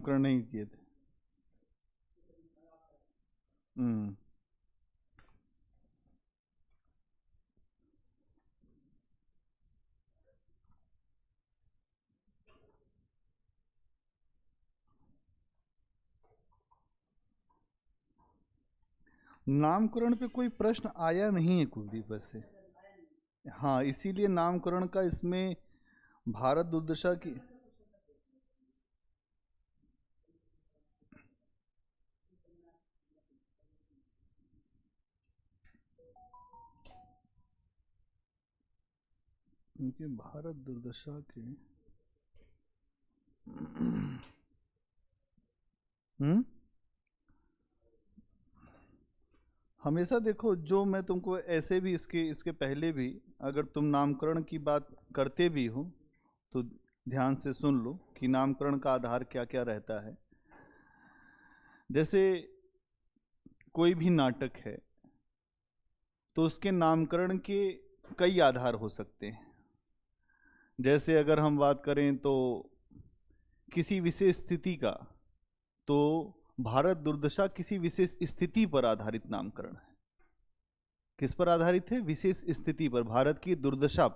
नामकरण नहीं किए थे। हम्म। नामकरण पे कोई प्रश्न आया नहीं है कुलदीप वैसे। हाँ, इसीलिए नामकरण का इसमें भारत दुर्दशा की। क्योंकि भारत दुर्दशा के हम्म। हमेशा देखो, जो मैं तुमको ऐसे भी इसके इसके पहले भी, अगर तुम नामकरण की बात करते भी हो तो ध्यान से सुन लो कि नामकरण का आधार क्या क्या रहता है। जैसे कोई भी नाटक है तो उसके नामकरण के कई आधार हो सकते हैं। जैसे अगर हम बात करें तो किसी विशेष स्थिति का, तो भारत दुर्दशा किसी विशेष स्थिति पर आधारित नामकरण है। किस पर आधारित है? विशेष स्थिति पर, भारत की दुर्दशा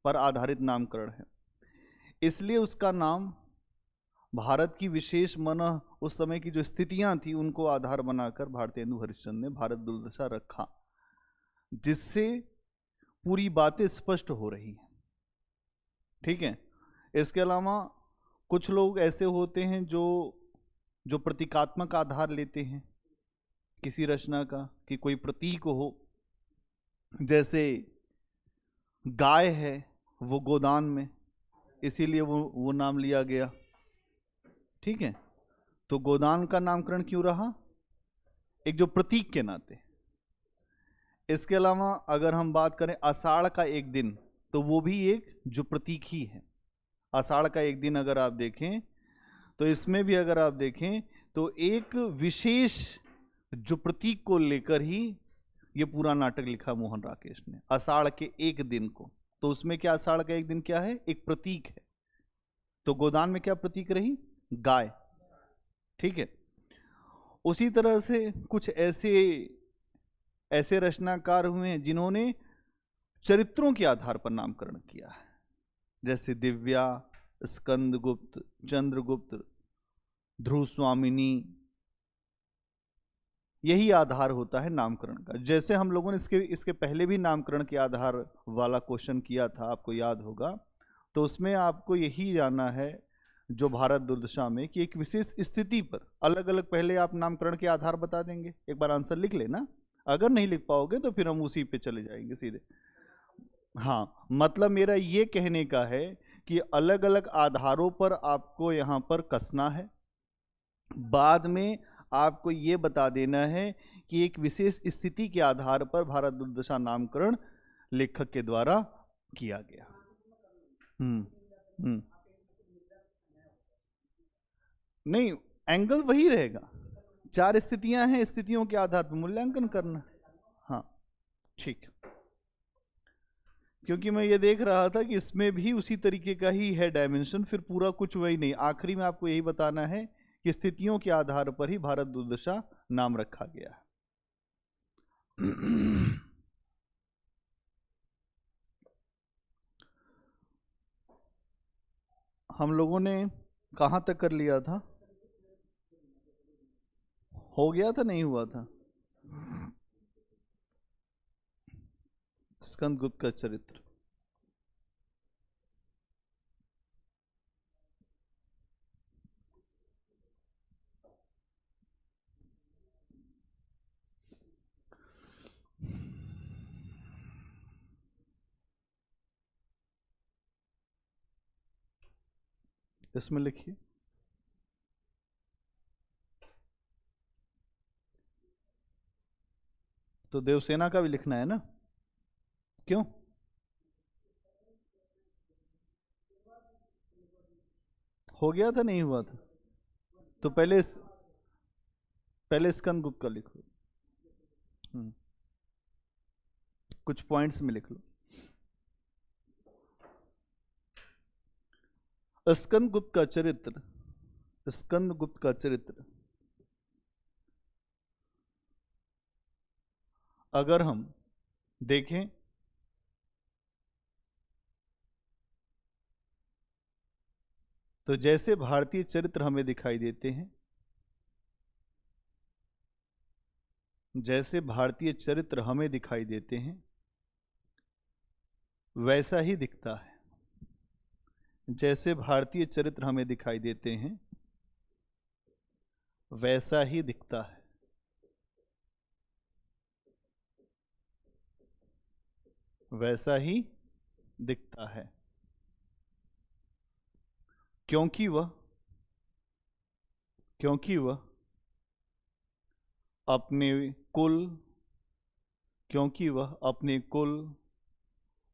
पर आधारित नामकरण है। इसलिए उसका नाम भारत की विशेष मन, उस समय की जो स्थितियां थी उनको आधार बनाकर भारतेंदु हरिश्चंद्र ने भारत दुर्दशा रखा, जिससे पूरी बातें स्पष्ट हो रही हैं। ठीक है। इसके अलावा कुछ लोग ऐसे होते हैं जो जो प्रतीकात्मक आधार लेते हैं किसी रचना का, कि कोई प्रतीक हो। जैसे गाय है वो गोदान में, इसीलिए वो नाम लिया गया। ठीक है। तो गोदान का नामकरण क्यों रहा? एक जो प्रतीक के नाते। इसके अलावा अगर हम बात करें आषाढ़ का एक दिन, तो वो भी एक जो प्रतीक ही है। आषाढ़ का एक दिन अगर आप देखें तो इसमें भी अगर आप देखें तो एक विशेष जो प्रतीक को लेकर ही ये पूरा नाटक लिखा मोहन राकेश ने, आषाढ़ के एक दिन को। तो उसमें क्या, आषाढ़ का एक दिन क्या है? एक प्रतीक है। तो गोदान में क्या प्रतीक रही? गाय। ठीक है। उसी तरह से कुछ ऐसे ऐसे रचनाकार हुए हैं जिन्होंने चरित्रों के आधार पर नामकरण किया है। जैसे दिव्या, स्कंदगुप्त, चंद्रगुप्त, ध्रुव स्वामिनी। यही आधार होता है नामकरण का। जैसे हम लोगों ने इसके पहले भी नामकरण के आधार वाला क्वेश्चन किया था, आपको याद होगा। तो उसमें आपको यही जानना है, जो भारत दुर्दशा में, कि एक विशेष स्थिति पर अलग अलग, पहले आप नामकरण के आधार बता देंगे। एक बार आंसर लिख लेना, अगर नहीं लिख पाओगे तो फिर हम उसी पे चले जाएंगे सीधे। हाँ, मतलब मेरा ये कहने का है कि अलग अलग आधारों पर आपको यहाँ पर कसना है। बाद में आपको ये बता देना है कि एक विशेष स्थिति के आधार पर भारत दुर्दशा नामकरण लेखक के द्वारा किया गया। हम्म। हम्म। नहीं, एंगल वही रहेगा। चार स्थितियां हैं, स्थितियों के आधार पर मूल्यांकन करना। हाँ, ठीक। क्योंकि मैं ये देख रहा था कि इसमें भी उसी तरीके का ही है डायमेंशन, फिर पूरा कुछ वही नहीं। आखिरी में आपको यही बताना है कि स्थितियों के आधार पर ही भारत दुर्दशा नाम रखा गया है। हम लोगों ने कहाँ तक कर लिया था? हो गया था, नहीं हुआ था? स्कंदगुप्त का चरित्र। इसमें लिखिए। तो देवसेना का भी लिखना है ना? क्यों? हो गया था, नहीं हुआ था? तो पहले स्कंदगुप्त का लिखो। हम्म, कुछ पॉइंट्स में लिख लो। स्कंदगुप्त का चरित्र स्कंदगुप्त का चरित्र अगर हम देखें तो जैसे भारतीय चरित्र हमें दिखाई देते हैं, जैसे भारतीय चरित्र हमें दिखाई देते हैं वैसा ही दिखता है। जैसे भारतीय चरित्र हमें दिखाई देते हैं वैसा ही दिखता है। वैसा ही दिखता है क्योंकि वह अपने कुल क्योंकि वह अपने कुल,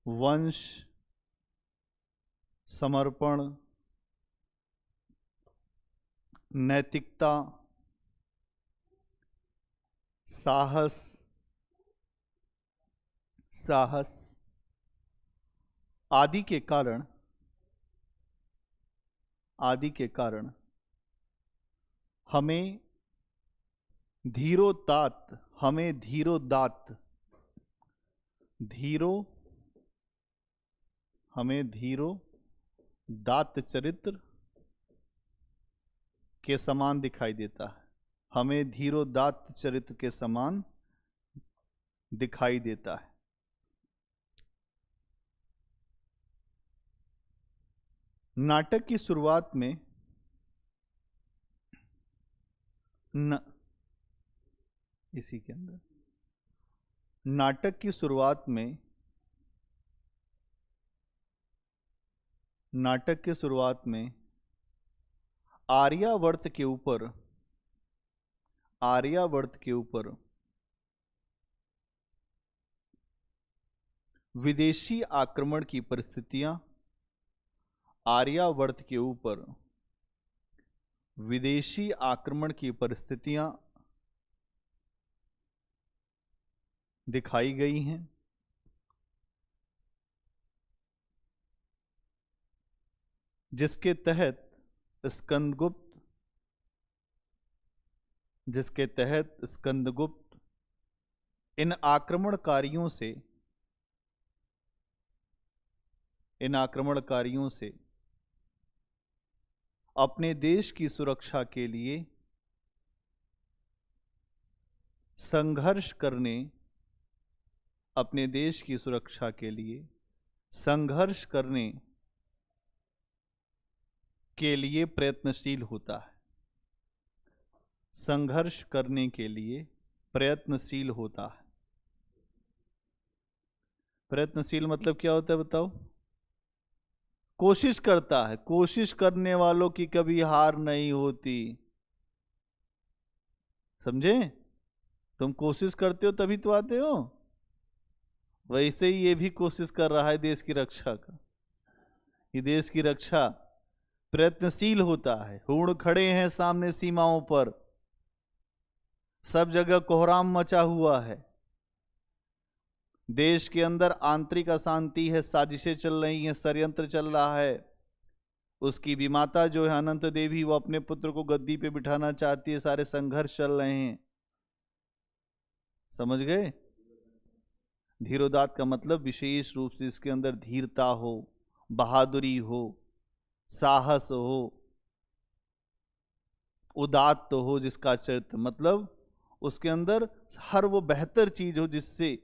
वंश, समर्पण, नैतिकता, साहस आदि के कारण हमें धीरोदात्त चरित्र के समान दिखाई देता है। हमें धीरोदात्त चरित्र के समान दिखाई देता है। नाटक की शुरुआत में इसी के अंदर नाटक की शुरुआत में आर्यावर्त के ऊपर विदेशी आक्रमण की परिस्थितियां दिखाई गई हैं, जिसके तहत स्कंदगुप्त इन आक्रमणकारियों से अपने देश की सुरक्षा के लिए संघर्ष करने के लिए प्रयत्नशील होता है। प्रयत्नशील मतलब क्या होता है बताओ? कोशिश करता है। कोशिश करने वालों की कभी हार नहीं होती। समझे? तुम कोशिश करते हो तभी तो आते हो। वैसे ही ये भी कोशिश कर रहा है देश की रक्षा का। ये देश की रक्षा प्रयत्नशील होता है। हुण खड़े हैं सामने सीमाओं पर, सब जगह कोहराम मचा हुआ है। देश के अंदर आंतरिक अशांति है, साजिशें चल रही हैं, षड्यंत्र चल रहा है। उसकी भी माता जो है अनंत देवी, वो अपने पुत्र को गद्दी पे बिठाना चाहती है। सारे संघर्ष चल रहे हैं। समझ गए? धीरोदात्त का मतलब विशेष रूप से इसके अंदर धीरता हो, बहादुरी हो, साहस हो, उदात्त हो, जिसका चरित्र मतलब उसके अंदर हर वो बेहतर चीज हो जिससे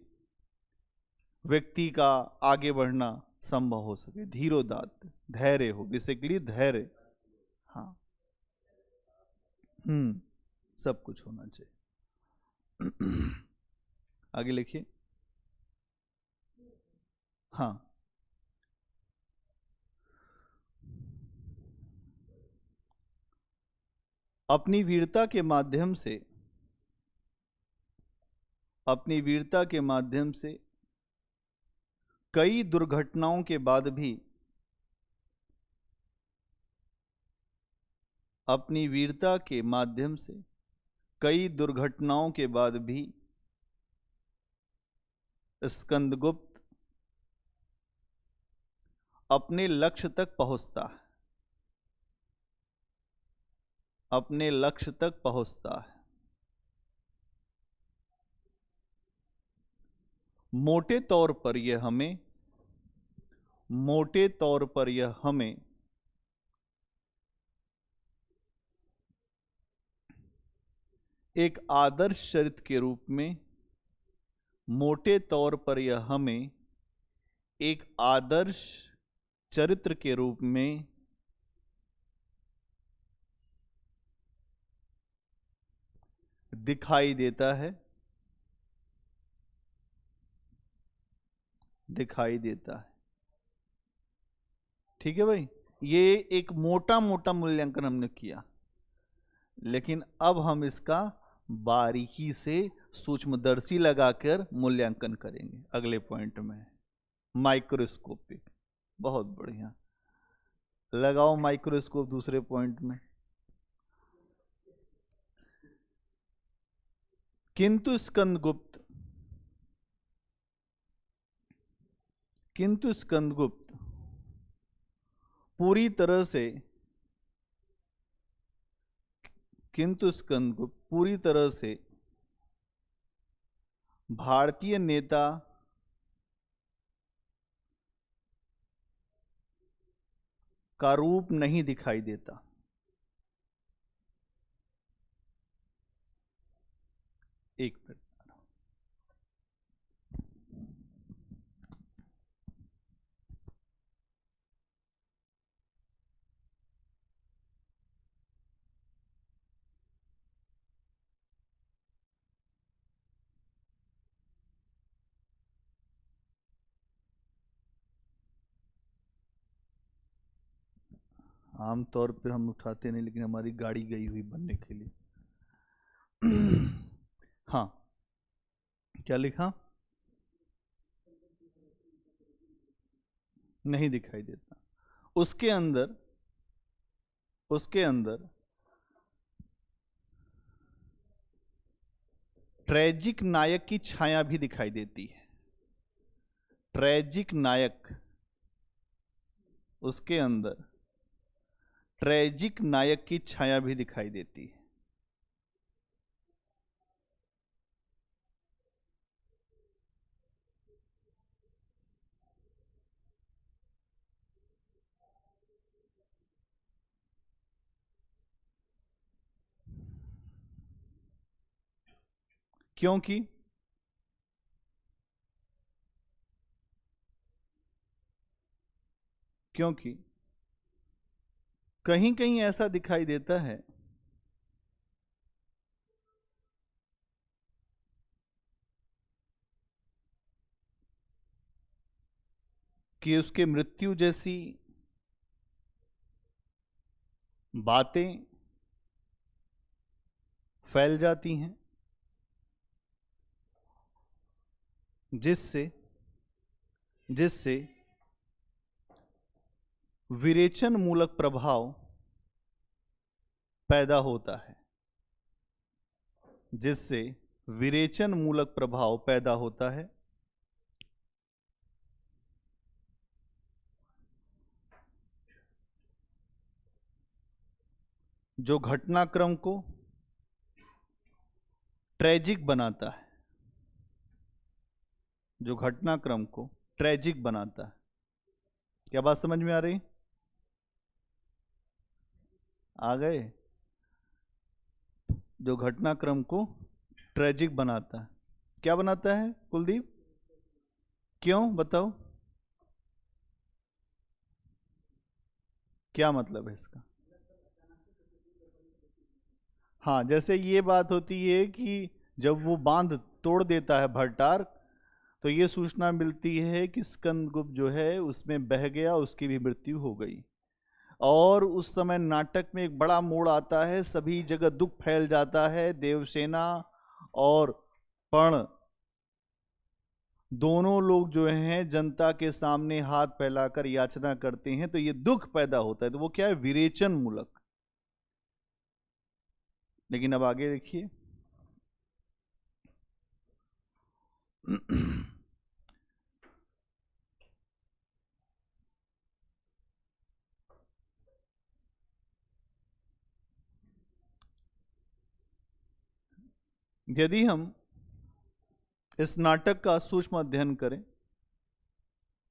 व्यक्ति का आगे बढ़ना संभव हो सके। धीरोदात्त, धैर्य हो, बेसिकली धैर्य। हाँ, सब कुछ होना चाहिए। आगे लिखिए। हाँ, अपनी वीरता के माध्यम से कई दुर्घटनाओं के बाद भी स्कंदगुप्त अपने लक्ष्य तक पहुंचता है। अपने लक्ष्य तक पहुंचता है। मोटे तौर पर यह हमें एक आदर्श चरित्र के रूप में, मोटे तौर पर यह हमें एक आदर्श चरित्र के रूप में दिखाई देता है। ठीक है भाई, ये एक मोटा मोटा मूल्यांकन हमने किया, लेकिन अब हम इसका बारीकी से सूक्ष्मदर्शी लगाकर मूल्यांकन करेंगे अगले पॉइंट में। माइक्रोस्कोपिक, बहुत बढ़िया, लगाओ माइक्रोस्कोप दूसरे पॉइंट में। किंतु स्कंदगुप्त पूरी तरह से भारतीय नेता का रूप नहीं दिखाई देता। एक मिनट, आमतौर पे हम उठाते नहीं, लेकिन हमारी गाड़ी गई हुई बनने के लिए। हाँ, क्या लिखा? नहीं दिखाई देता। उसके अंदर ट्रेजिक नायक की छाया भी दिखाई देती है। ट्रेजिक नायक, उसके अंदर ट्रेजिक नायक की छाया भी दिखाई देती है। क्योंकि कहीं कहीं ऐसा दिखाई देता है कि उसके मृत्यु जैसी बातें फैल जाती हैं, जिससे विरेचन मूलक प्रभाव पैदा होता है। जो घटनाक्रम को ट्रेजिक बनाता है। क्या बात समझ में आ रही? आ गए? जो घटनाक्रम को ट्रेजिक बनाता है, क्या बनाता है कुलदीप? क्यों बताओ, क्या मतलब है इसका? हाँ, जैसे ये बात होती है कि जब वो बांध तोड़ देता है भट्टार, तो ये सूचना मिलती है कि स्कंदगुप्त जो है उसमें बह गया, उसकी भी मृत्यु हो गई। और उस समय नाटक में एक बड़ा मोड़ आता है, सभी जगह दुख फैल जाता है। देवसेना और पर्ण दोनों लोग जो हैं जनता के सामने हाथ फैलाकर याचना करते हैं, तो ये दुख पैदा होता है। तो वो क्या है? विरेचन मूलक। लेकिन अब आगे देखिए, यदि हम इस नाटक का सूक्ष्म अध्ययन करें,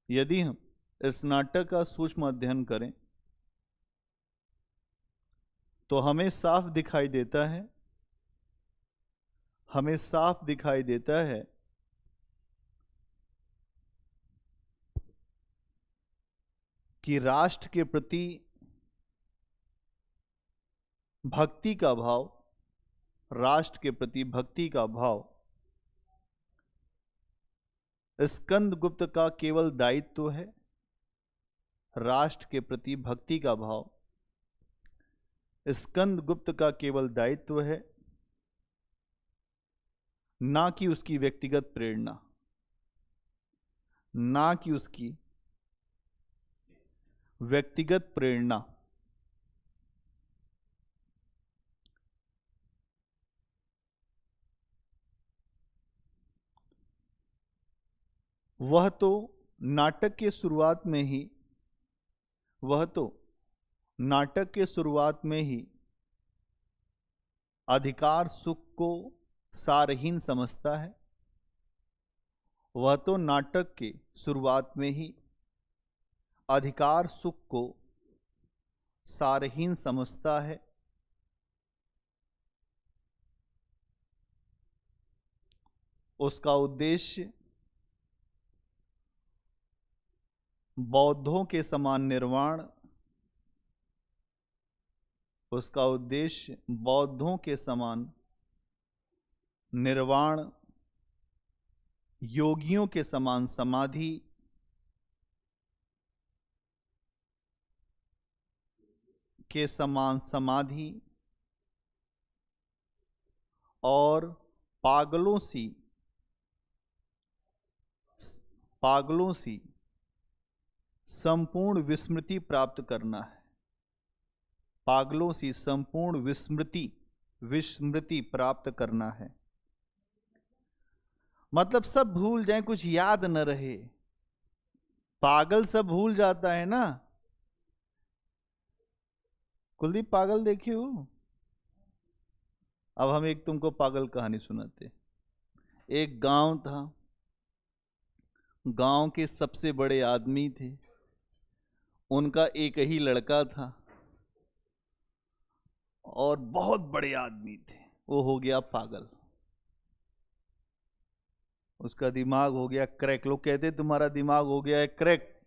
यदि हम इस नाटक का सूक्ष्म अध्ययन करें तो हमें साफ दिखाई देता है, हमें साफ दिखाई देता है कि राष्ट्र के प्रति भक्ति का भाव, राष्ट्र के प्रति भक्ति का भाव स्कंदगुप्त का केवल दायित्व है। राष्ट्र के प्रति भक्ति का भाव स्कंदगुप्त का केवल दायित्व है, ना कि उसकी व्यक्तिगत प्रेरणा, ना कि उसकी व्यक्तिगत प्रेरणा। वह तो नाटक के शुरुआत में ही, वह तो नाटक के शुरुआत में ही अधिकार सुख को सारहीन समझता है। वह तो नाटक के शुरुआत में ही अधिकार सुख को सारहीन समझता है। उसका उद्देश्य बौद्धों के समान निर्वाण, उसका उद्देश्य बौद्धों के समान निर्वाण, योगियों के समान समाधि, के समान समाधि और पागलों सी संपूर्ण विस्मृति प्राप्त करना है। पागलों सी संपूर्ण विस्मृति प्राप्त करना है। मतलब सब भूल जाएं, कुछ याद न रहे। पागल सब भूल जाता है ना। कुलदीप पागल देखे हो? अब हम एक तुमको पागल कहानी सुनाते। एक गांव था, गांव के सबसे बड़े आदमी थे, उनका एक ही लड़का था और बहुत बड़े आदमी थे। वो हो गया पागल, उसका दिमाग हो गया क्रैक। लोग कहते तुम्हारा दिमाग हो गया है क्रैक,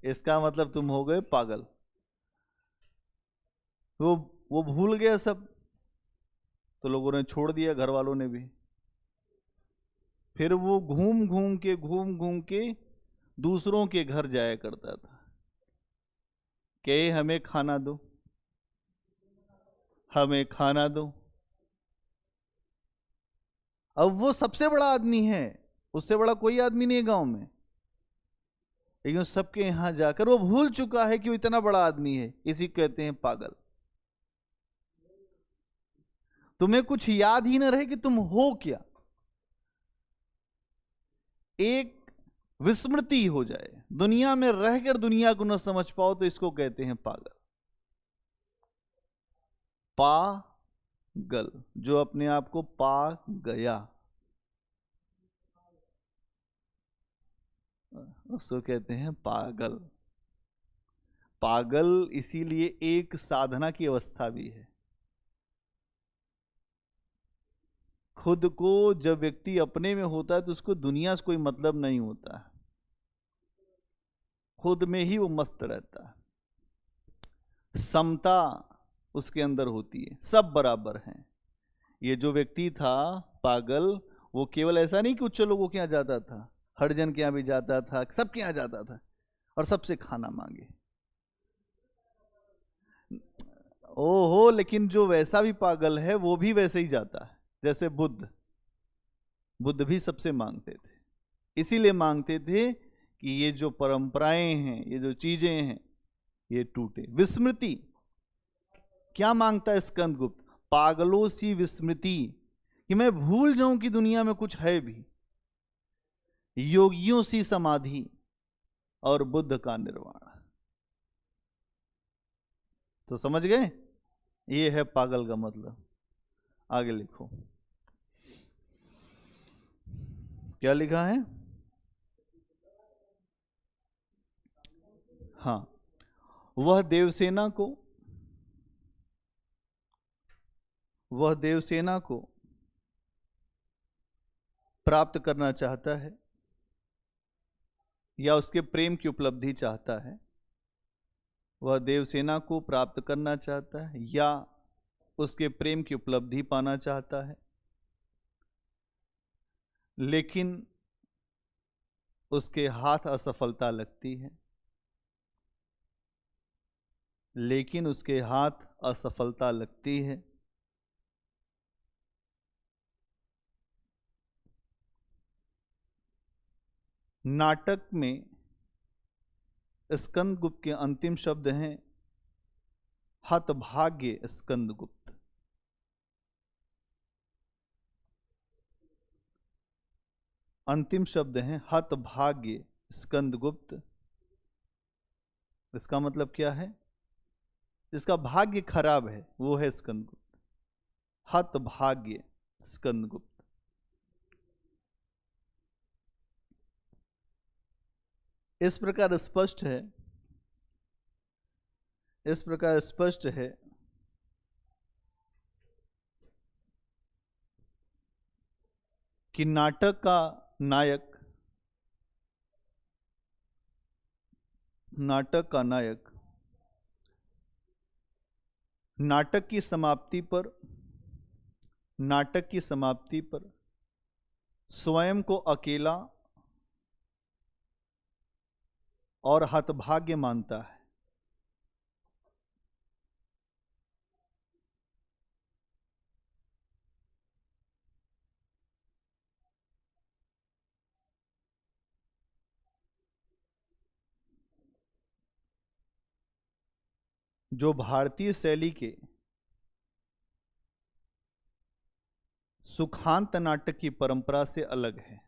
इसका मतलब तुम हो गए पागल। वो भूल गया सब, तो लोगों ने छोड़ दिया, घर वालों ने भी। फिर वो घूम घूम के दूसरों के घर जाया करता था, कहे हमें खाना दो, हमें खाना दो। अब वो सबसे बड़ा आदमी है, उससे बड़ा कोई आदमी नहीं है गांव में, लेकिन सबके यहां जाकर वो भूल चुका है कि वो इतना बड़ा आदमी है। इसी कहते हैं पागल। तुम्हें कुछ याद ही ना रहे कि तुम हो क्या, एक विस्मृति हो जाए, दुनिया में रहकर दुनिया को न समझ पाओ, तो इसको कहते हैं पागल। पागल, जो अपने आप को पा गया, उसको कहते हैं पागल। पागल इसीलिए एक साधना की अवस्था भी है। खुद को जब व्यक्ति अपने में होता है तो उसको दुनिया से कोई मतलब नहीं होता है, खुद में ही वो मस्त रहता है। समता उसके अंदर होती है, सब बराबर हैं। ये जो व्यक्ति था पागल, वो केवल ऐसा नहीं कि उच्च लोगों के यहाँ जाता था, हरिजन के यहाँ भी जाता था, सबके यहाँ जाता था और सबसे खाना मांगे। ओहो, लेकिन जो वैसा भी पागल है वो भी वैसे ही जाता है जैसे बुद्ध भी सबसे मांगते थे। इसीलिए मांगते थे कि ये जो परंपराएं हैं, ये जो चीजें हैं, ये टूटे। विस्मृति क्या मांगता है स्कंदगुप्त? पागलों सी विस्मृति, कि मैं भूल जाऊं कि दुनिया में कुछ है भी। योगियों सी समाधि और बुद्ध का निर्वाण। तो समझ गए, ये है पागल का मतलब। आगे लिखो। क्या लिखा है? हाँ, वह देवसेना को वह देवसेना को प्राप्त करना चाहता है या उसके प्रेम की उपलब्धि चाहता है। वह देवसेना को प्राप्त करना चाहता है या उसके प्रेम की उपलब्धि पाना चाहता है, लेकिन उसके हाथ असफलता लगती है। लेकिन उसके हाथ असफलता लगती है। नाटक में स्कंदगुप्त के अंतिम शब्द हैं हतभाग्य स्कंदगुप्त। अंतिम शब्द हैं हतभाग्य स्कंदगुप्त। इसका मतलब क्या है? जिसका भाग्य खराब है वो है स्कंदगुप्त। हतभाग्य स्कंदगुप्त। इस प्रकार स्पष्ट है कि नाटक का नायक नाटक की समाप्ति पर स्वयं को अकेला और हतभाग्य मानता है। जो भारतीय शैली के सुखांत नाटक की परंपरा से अलग है।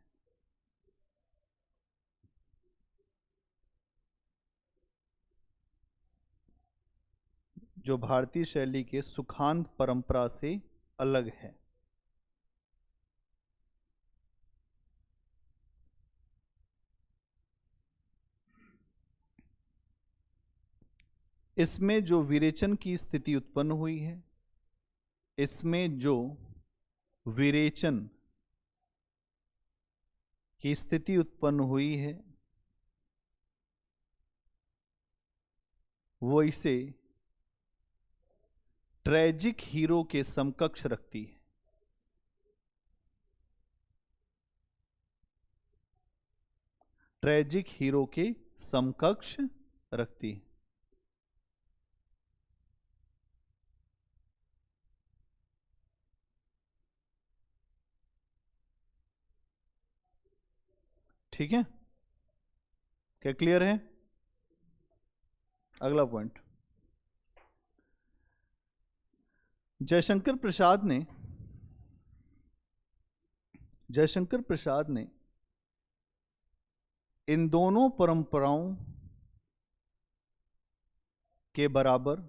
जो भारतीय शैली के सुखांत परंपरा से अलग है। इसमें जो विरेचन की स्थिति उत्पन्न हुई है, इसमें जो विरेचन की स्थिति उत्पन्न हुई है, वो इसे ट्रेजिक हीरो के समकक्ष रखती है। ट्रेजिक हीरो के समकक्ष रखती है। ठीक है? क्या क्लियर है? अगला पॉइंट, जयशंकर प्रसाद ने इन दोनों परंपराओं के बराबर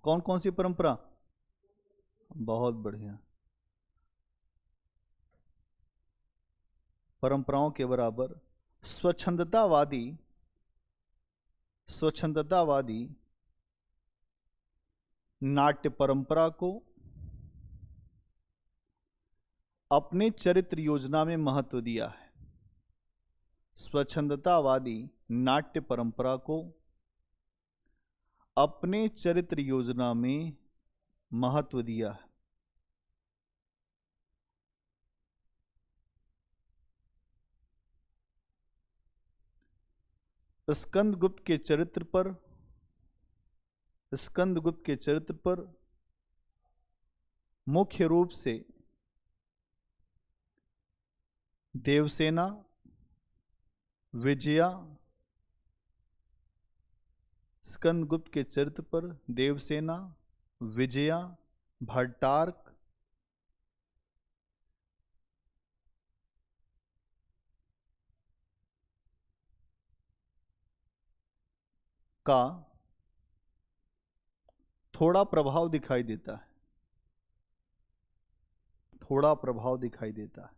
कौन कौन सी परंपरा? बहुत बढ़िया। परंपराओं के बराबर स्वच्छंदतावादी नाट्य परंपरा को अपने चरित्र योजना में महत्व दिया है। स्वच्छंदतावादी नाट्य परंपरा को अपने चरित्र योजना में महत्व दिया है। स्कंदगुप्त के चरित्र पर मुख्य रूप से देवसेना, विजया, स्कंदगुप्त के चरित्र पर देवसेना, विजया, भट्टार्क, का थोड़ा प्रभाव दिखाई देता है। थोड़ा प्रभाव दिखाई देता है।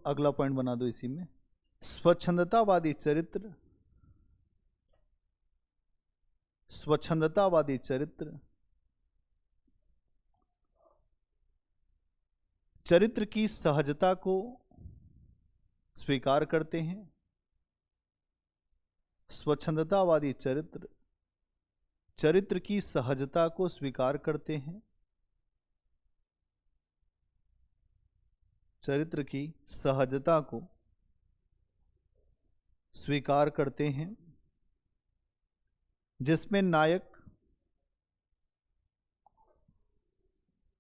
अगला पॉइंट बना दो इसी में, स्वच्छंदतावादी चरित्र। स्वच्छंदतावादी चरित्र चरित्र की सहजता को स्वीकार करते हैं। स्वच्छंदतावादी चरित्र चरित्र की सहजता को स्वीकार करते हैं। चरित्र की सहजता को स्वीकार करते हैं, जिसमें नायक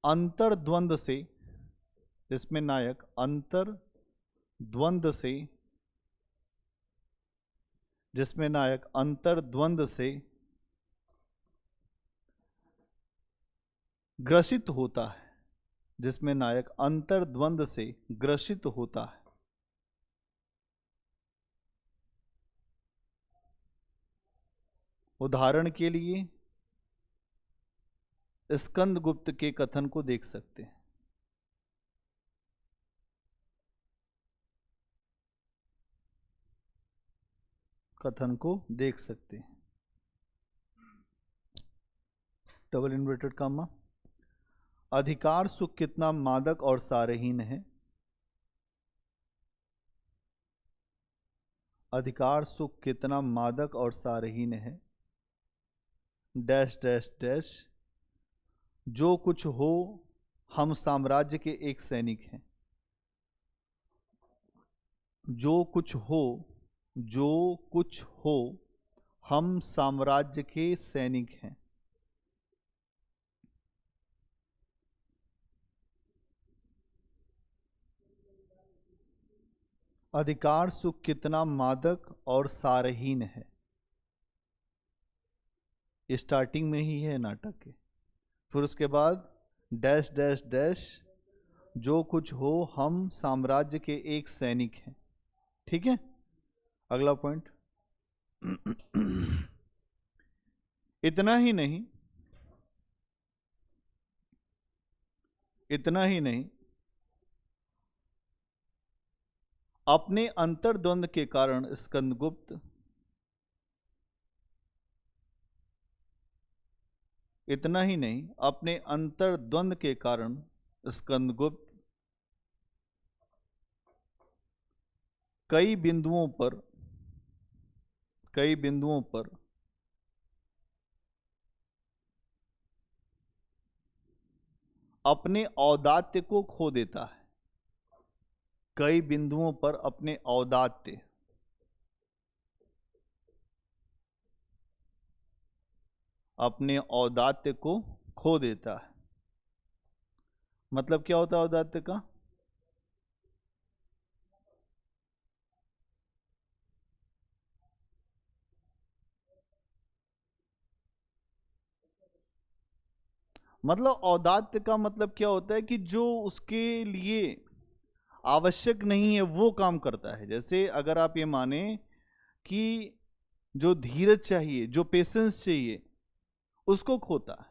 अंतर्द्वंद से जिसमें नायक अंतर्द्वंद से जिसमें नायक अंतर्द्वंद से ग्रसित होता है। जिसमें नायक अंतर्द्वंद से ग्रसित होता है। उदाहरण के लिए स्कंदगुप्त के कथन को देख सकते हैं। कथन को देख सकते हैं। डबल इन्वर्टेड कॉमा, अधिकार सुख कितना मादक और सारहीन है। अधिकार सुख कितना मादक और सारहीन है। डैश डैश डैश, जो कुछ हो हम साम्राज्य के एक सैनिक हैं। जो कुछ हो हम साम्राज्य के सैनिक हैं। अधिकार सुख कितना मादक और सारहीन है, स्टार्टिंग में ही है नाटक के। फिर उसके बाद डैश डैश डैश, जो कुछ हो हम साम्राज्य के एक सैनिक हैं। ठीक है, अगला पॉइंट। इतना ही नहीं, अपने अंतर्द्वंद के कारण स्कंदगुप्त इतना ही नहीं, अपने अंतर्द्वंद के कारण स्कंदगुप्त कई बिंदुओं पर अपने औदात्य को खो देता है। कई बिंदुओं पर अपने औदात्य को खो देता है। मतलब क्या होता है औदात्य का? मतलब औदात्य का मतलब क्या होता है कि जो उसके लिए आवश्यक नहीं है वो काम करता है। जैसे अगर आप ये माने कि जो धीरज चाहिए, जो पेशेंस चाहिए, उसको खोता है।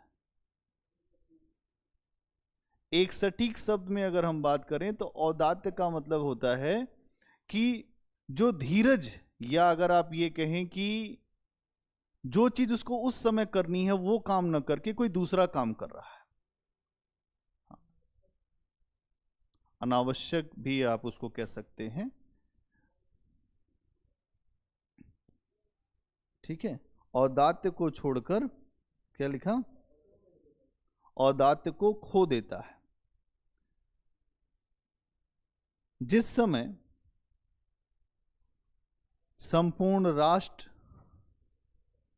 एक सटीक शब्द में अगर हम बात करें तो औदात्य का मतलब होता है कि जो धीरज, या अगर आप ये कहें कि जो चीज उसको उस समय करनी है वो काम न करके कोई दूसरा काम कर रहा है। अनावश्यक भी आप उसको कह सकते हैं। ठीक है, औदात्य को छोड़कर क्या लिखा? औदात्य को खो देता है। जिस समय संपूर्ण राष्ट्र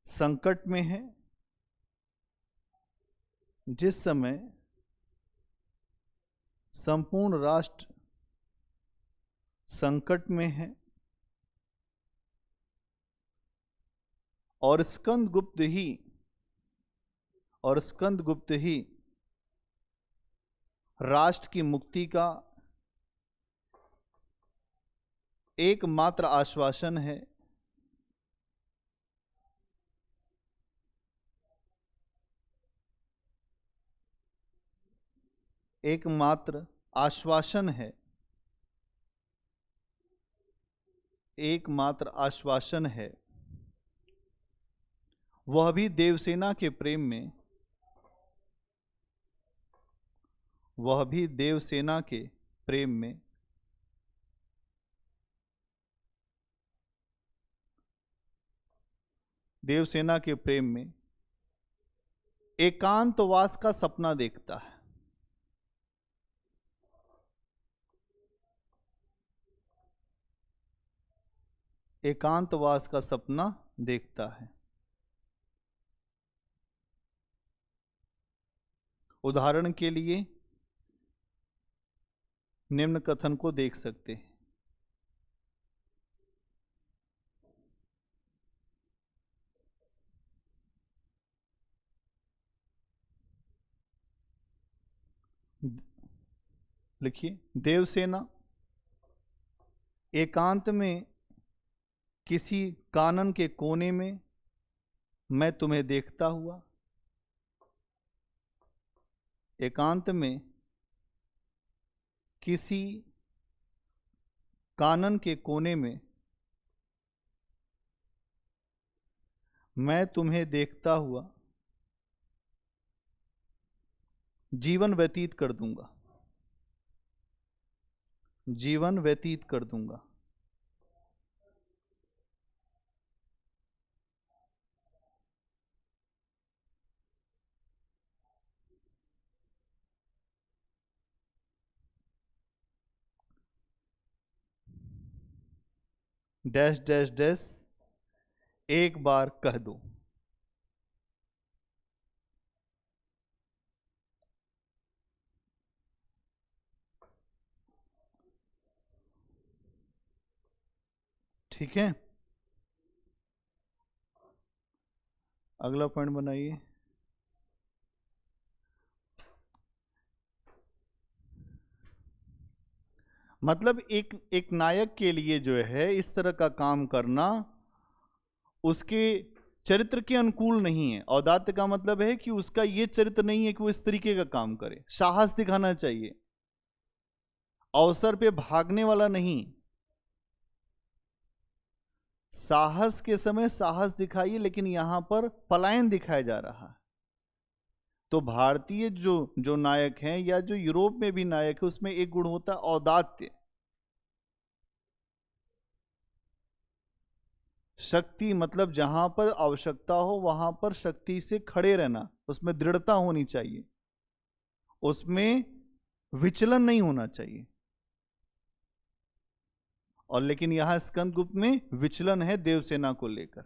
संकट में है, जिस समय संपूर्ण राष्ट्र संकट में है और स्कंदगुप्त ही राष्ट्र की मुक्ति का एकमात्र आश्वासन है, एकमात्र आश्वासन है, एकमात्र आश्वासन है, वह भी देवसेना के प्रेम में, वह भी देवसेना के प्रेम में, देवसेना के प्रेम में एकांतवास का सपना देखता है। एकांतवास का सपना देखता है। उदाहरण के लिए निम्न कथन को देख सकते हैं। लिखिए, देवसेना एकांत में किसी कानन के कोने में मैं तुम्हें देखता हुआ, एकांत में किसी कानन के कोने में मैं तुम्हें देखता हुआ जीवन व्यतीत कर दूंगा, जीवन व्यतीत कर दूंगा। डैश डैश डैश एक बार कह दो। ठीक है, अगला पॉइंट बनाइए। मतलब एक नायक के लिए जो है इस तरह का काम करना उसके चरित्र के अनुकूल नहीं है। औदात्य का मतलब है कि उसका ये चरित्र नहीं है कि वो इस तरीके का काम करे। साहस दिखाना चाहिए, अवसर पे भागने वाला नहीं। साहस के समय साहस दिखाइए, लेकिन यहां पर पलायन दिखाया जा रहा है। तो भारतीय जो नायक हैं या जो यूरोप में भी नायक है, उसमें एक गुण होता है औदात्य, शक्ति। मतलब जहां पर आवश्यकता हो वहां पर शक्ति से खड़े रहना, उसमें दृढ़ता होनी चाहिए, उसमें विचलन नहीं होना चाहिए। और लेकिन यहां स्कंदगुप्त में विचलन है देवसेना को लेकर।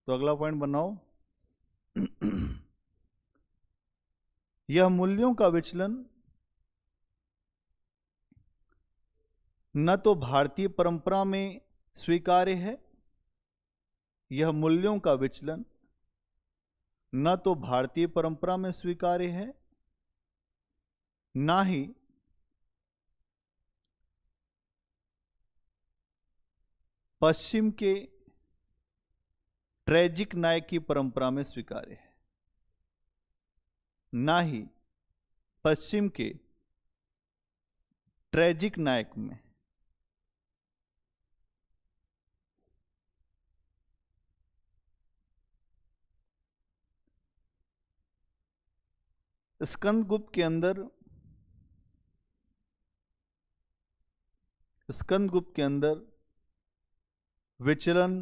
तो अगला पॉइंट बनाओ। यह मूल्यों का विचलन न तो भारतीय परंपरा में स्वीकार्य है, यह मूल्यों का विचलन न तो भारतीय परंपरा में स्वीकार्य है, ना ही पश्चिम के ट्रेजिक नायक की परंपरा में स्वीकार्य है, ना ही पश्चिम के ट्रेजिक नायक में। स्कंदगुप्त के अंदर विचलन,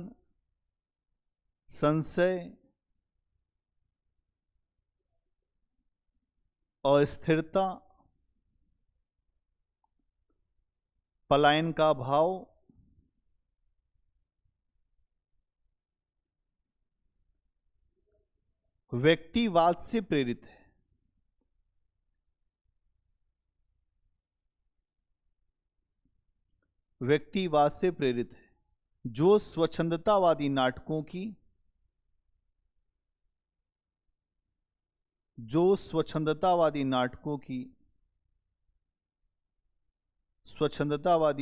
संशय और स्थिरता, पलायन का भाव, व्यक्तिवाद से प्रेरित है। व्यक्तिवाद से प्रेरित है, जो स्वच्छंदतावादी नाटकों की, जो स्वच्छंदतावादी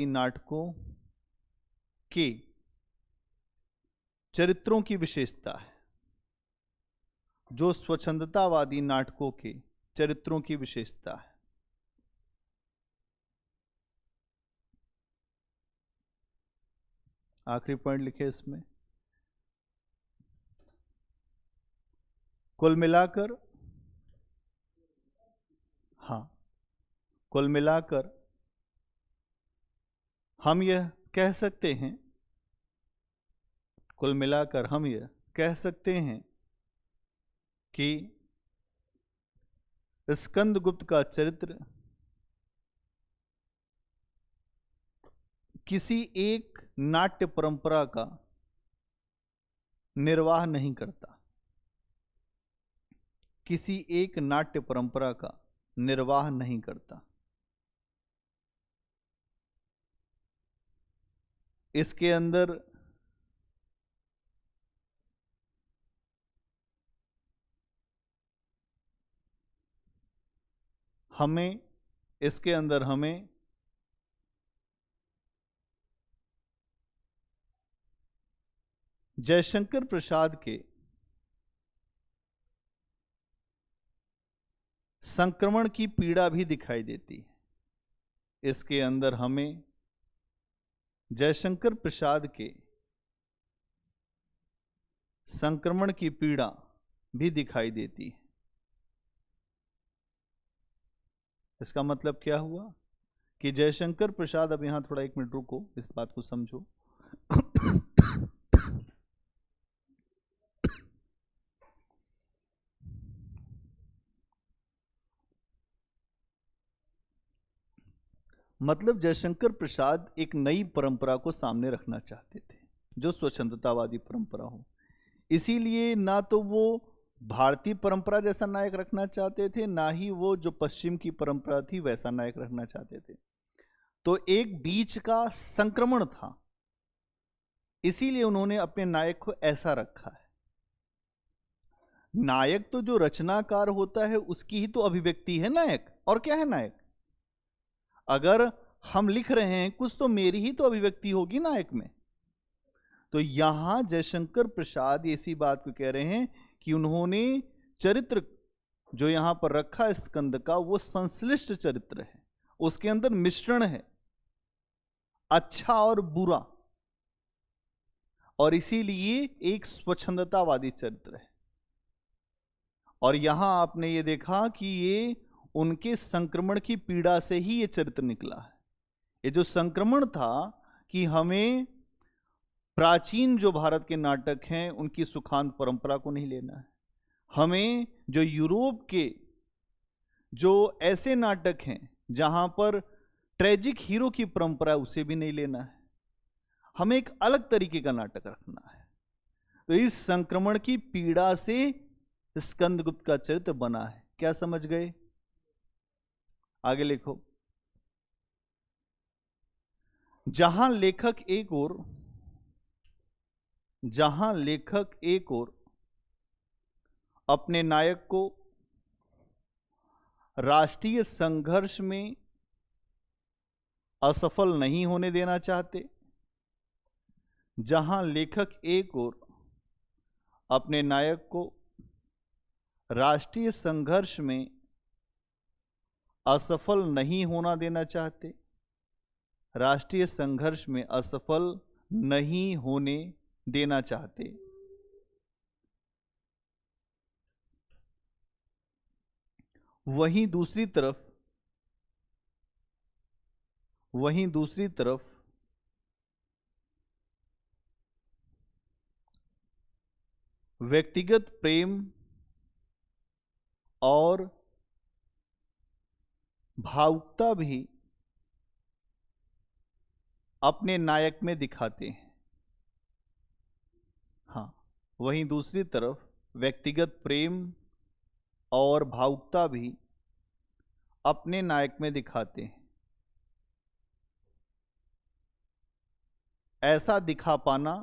नाटकों के चरित्रों की विशेषता है, जो स्वच्छंदतावादी नाटकों के चरित्रों की विशेषता है। आखिरी पॉइंट लिखे इसमें, कुल मिलाकर, हाँ, कुल मिलाकर हम यह कह सकते हैं, कुल मिलाकर हम यह कह सकते हैं कि स्कंदगुप्त का चरित्र किसी एक नाट्य परंपरा का निर्वाह नहीं करता, किसी एक नाट्य परंपरा का निर्वाह नहीं करता। इसके अंदर हमें, इसके अंदर हमें जयशंकर प्रसाद के संक्रमण की पीड़ा भी दिखाई देती है। इसके अंदर हमें जयशंकर प्रसाद के संक्रमण की पीड़ा भी दिखाई देती है। इसका मतलब क्या हुआ कि जयशंकर प्रसाद, अब यहां थोड़ा 1 मिनट रुको, इस बात को समझो। मतलब जयशंकर प्रसाद एक नई परंपरा को सामने रखना चाहते थे, जो स्वच्छंदतावादी परंपरा हो। इसीलिए ना तो वो भारतीय परंपरा जैसा नायक रखना चाहते थे, ना ही वो जो पश्चिम की परंपरा थी वैसा नायक रखना चाहते थे। तो एक बीच का संक्रमण था, इसीलिए उन्होंने अपने नायक को ऐसा रखा है। नायक तो जो रचनाकार होता है उसकी ही तो अभिव्यक्ति है नायक, और क्या है नायक? अगर हम लिख रहे हैं कुछ, तो मेरी ही तो अभिव्यक्ति होगी नायक में। तो यहां जयशंकर प्रसाद इसी बात को कह रहे हैं कि उन्होंने चरित्र जो यहां पर रखा स्कंद का, वो संश्लिष्ट चरित्र है, उसके अंदर मिश्रण है, अच्छा और बुरा, और इसीलिए एक स्वच्छंदतावादी चरित्र है। और यहां आपने ये देखा कि ये उनके संक्रमण की पीड़ा से ही ये चरित्र निकला है। ये जो संक्रमण था कि हमें प्राचीन जो भारत के नाटक हैं उनकी सुखांत परंपरा को नहीं लेना है, हमें जो यूरोप के जो ऐसे नाटक हैं जहां पर ट्रेजिक हीरो की परंपरा, उसे भी नहीं लेना है, हमें एक अलग तरीके का नाटक रखना है। तो इस संक्रमण की पीड़ा से स्कंदगुप्त का चरित्र बना है। क्या समझ गए? आगे लिखो, जहां लेखक एक ओर अपने नायक को राष्ट्रीय संघर्ष में असफल नहीं होने देना चाहते, जहां लेखक एक ओर अपने नायक को राष्ट्रीय संघर्ष में असफल नहीं होना देना चाहते, राष्ट्रीय संघर्ष में असफल नहीं होने देना चाहते, वहीं दूसरी तरफ व्यक्तिगत प्रेम और भावुकता भी अपने नायक में दिखाते हैं। हाँ, वहीं दूसरी तरफ व्यक्तिगत प्रेम और भावुकता भी अपने नायक में दिखाते हैं। ऐसा दिखा पाना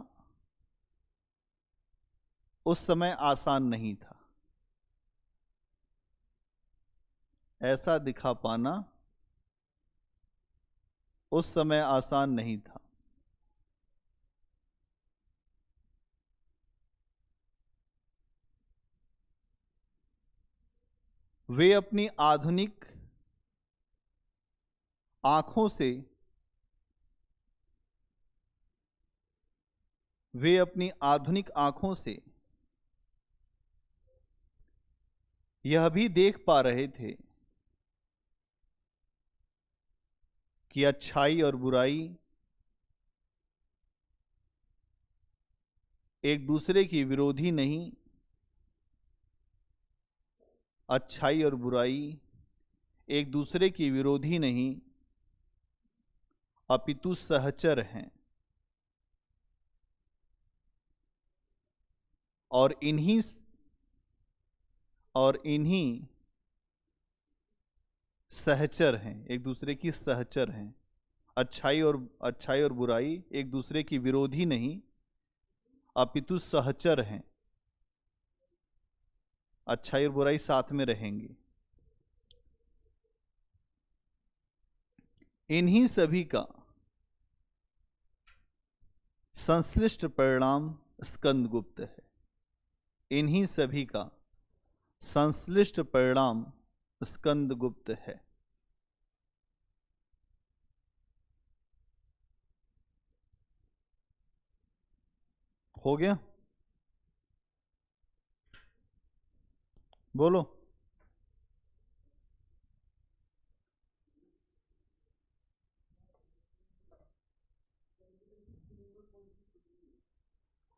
उस समय आसान नहीं था, ऐसा दिखा पाना उस समय आसान नहीं था। वे अपनी आधुनिक आंखों से यह भी देख पा रहे थे कि अच्छाई और बुराई एक दूसरे की विरोधी नहीं, अच्छाई और बुराई एक दूसरे की विरोधी नहीं, अपितु सहचर हैं। और इन्हीं सहचर हैं, एक दूसरे की सहचर हैं। अच्छाई और बुराई एक दूसरे की विरोधी नहीं, अपितु सहचर हैं। अच्छाई और बुराई साथ में रहेंगी। इन्हीं सभी का संश्लिष्ट परिणाम स्कंदगुप्त है। इन्हीं सभी का संश्लिष्ट परिणाम स्कंदगुप्त है। हो गया? बोलो।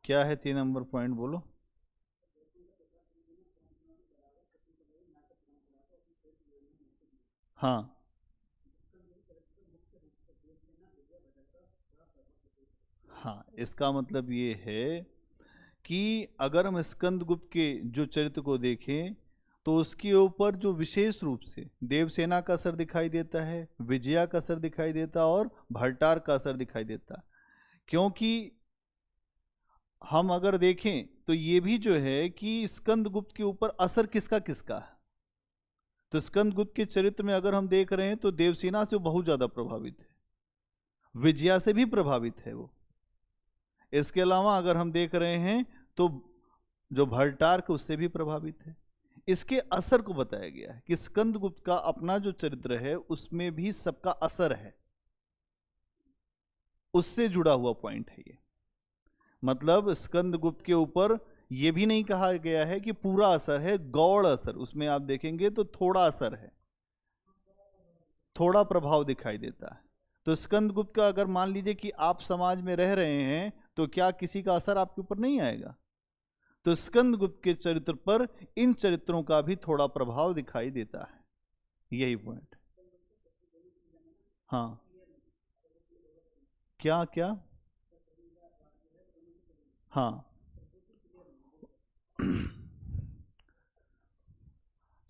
क्या है 3 नंबर पॉइंट? बोलो। हाँ, हाँ, इसका मतलब ये है कि अगर हम स्कंदगुप्त के जो चरित्र को देखें तो उसके ऊपर जो विशेष रूप से देवसेना का असर दिखाई देता है, विजया का असर दिखाई देता और भट्टार का असर दिखाई देता। क्योंकि हम अगर देखें तो ये भी जो है कि स्कंदगुप्त के ऊपर असर किसका किसका है। तो स्कंदगुप्त के चरित्र में अगर हम देख रहे हैं तो देवसेना से वो बहुत ज्यादा प्रभावित है, विजया से भी प्रभावित है वो। इसके अलावा अगर हम देख रहे हैं तो जो भट्टार्क उससे भी प्रभावित है। इसके असर को बताया गया है कि स्कंदगुप्त का अपना जो चरित्र है उसमें भी सबका असर है, उससे जुड़ा हुआ पॉइंट है ये। मतलब स्कंदगुप्त के ऊपर यह भी नहीं कहा गया है कि पूरा असर है, गौड़ असर। उसमें आप देखेंगे तो थोड़ा असर है, थोड़ा प्रभाव दिखाई देता है। तो स्कंदगुप्त का अगर मान लीजिए कि आप समाज में रह रहे हैं तो क्या किसी का असर आपके ऊपर नहीं आएगा? तो स्कंदगुप्त के चरित्र पर इन चरित्रों का भी थोड़ा प्रभाव दिखाई देता है, यही पॉइंट। हाँ, क्या क्या? हाँ,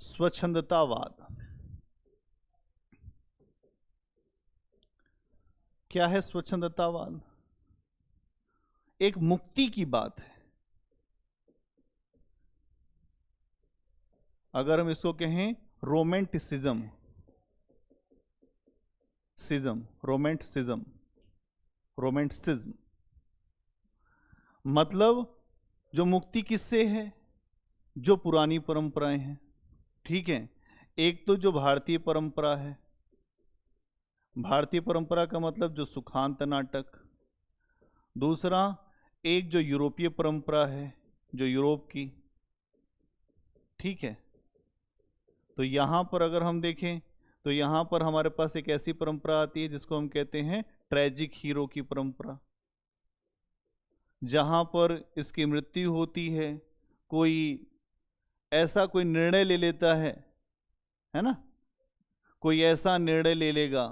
स्वच्छंदतावाद क्या है? स्वच्छंदतावाद एक मुक्ति की बात है। अगर हम इसको कहें रोमेंटिसिज्म, रोमेंटिसिज्म मतलब जो मुक्ति किससे है? जो पुरानी परंपराएं हैं, ठीक है। एक तो जो भारतीय परंपरा है, भारतीय परंपरा का मतलब जो सुखांत नाटक। दूसरा एक जो यूरोपीय परंपरा है, जो यूरोप की, ठीक है। तो यहां पर अगर हम देखें तो यहां पर हमारे पास एक ऐसी परंपरा आती है जिसको हम कहते हैं ट्रेजिक हीरो की परंपरा, जहां पर इसकी मृत्यु होती है, कोई ऐसा कोई निर्णय ले लेता है ना, कोई ऐसा निर्णय ले लेगा,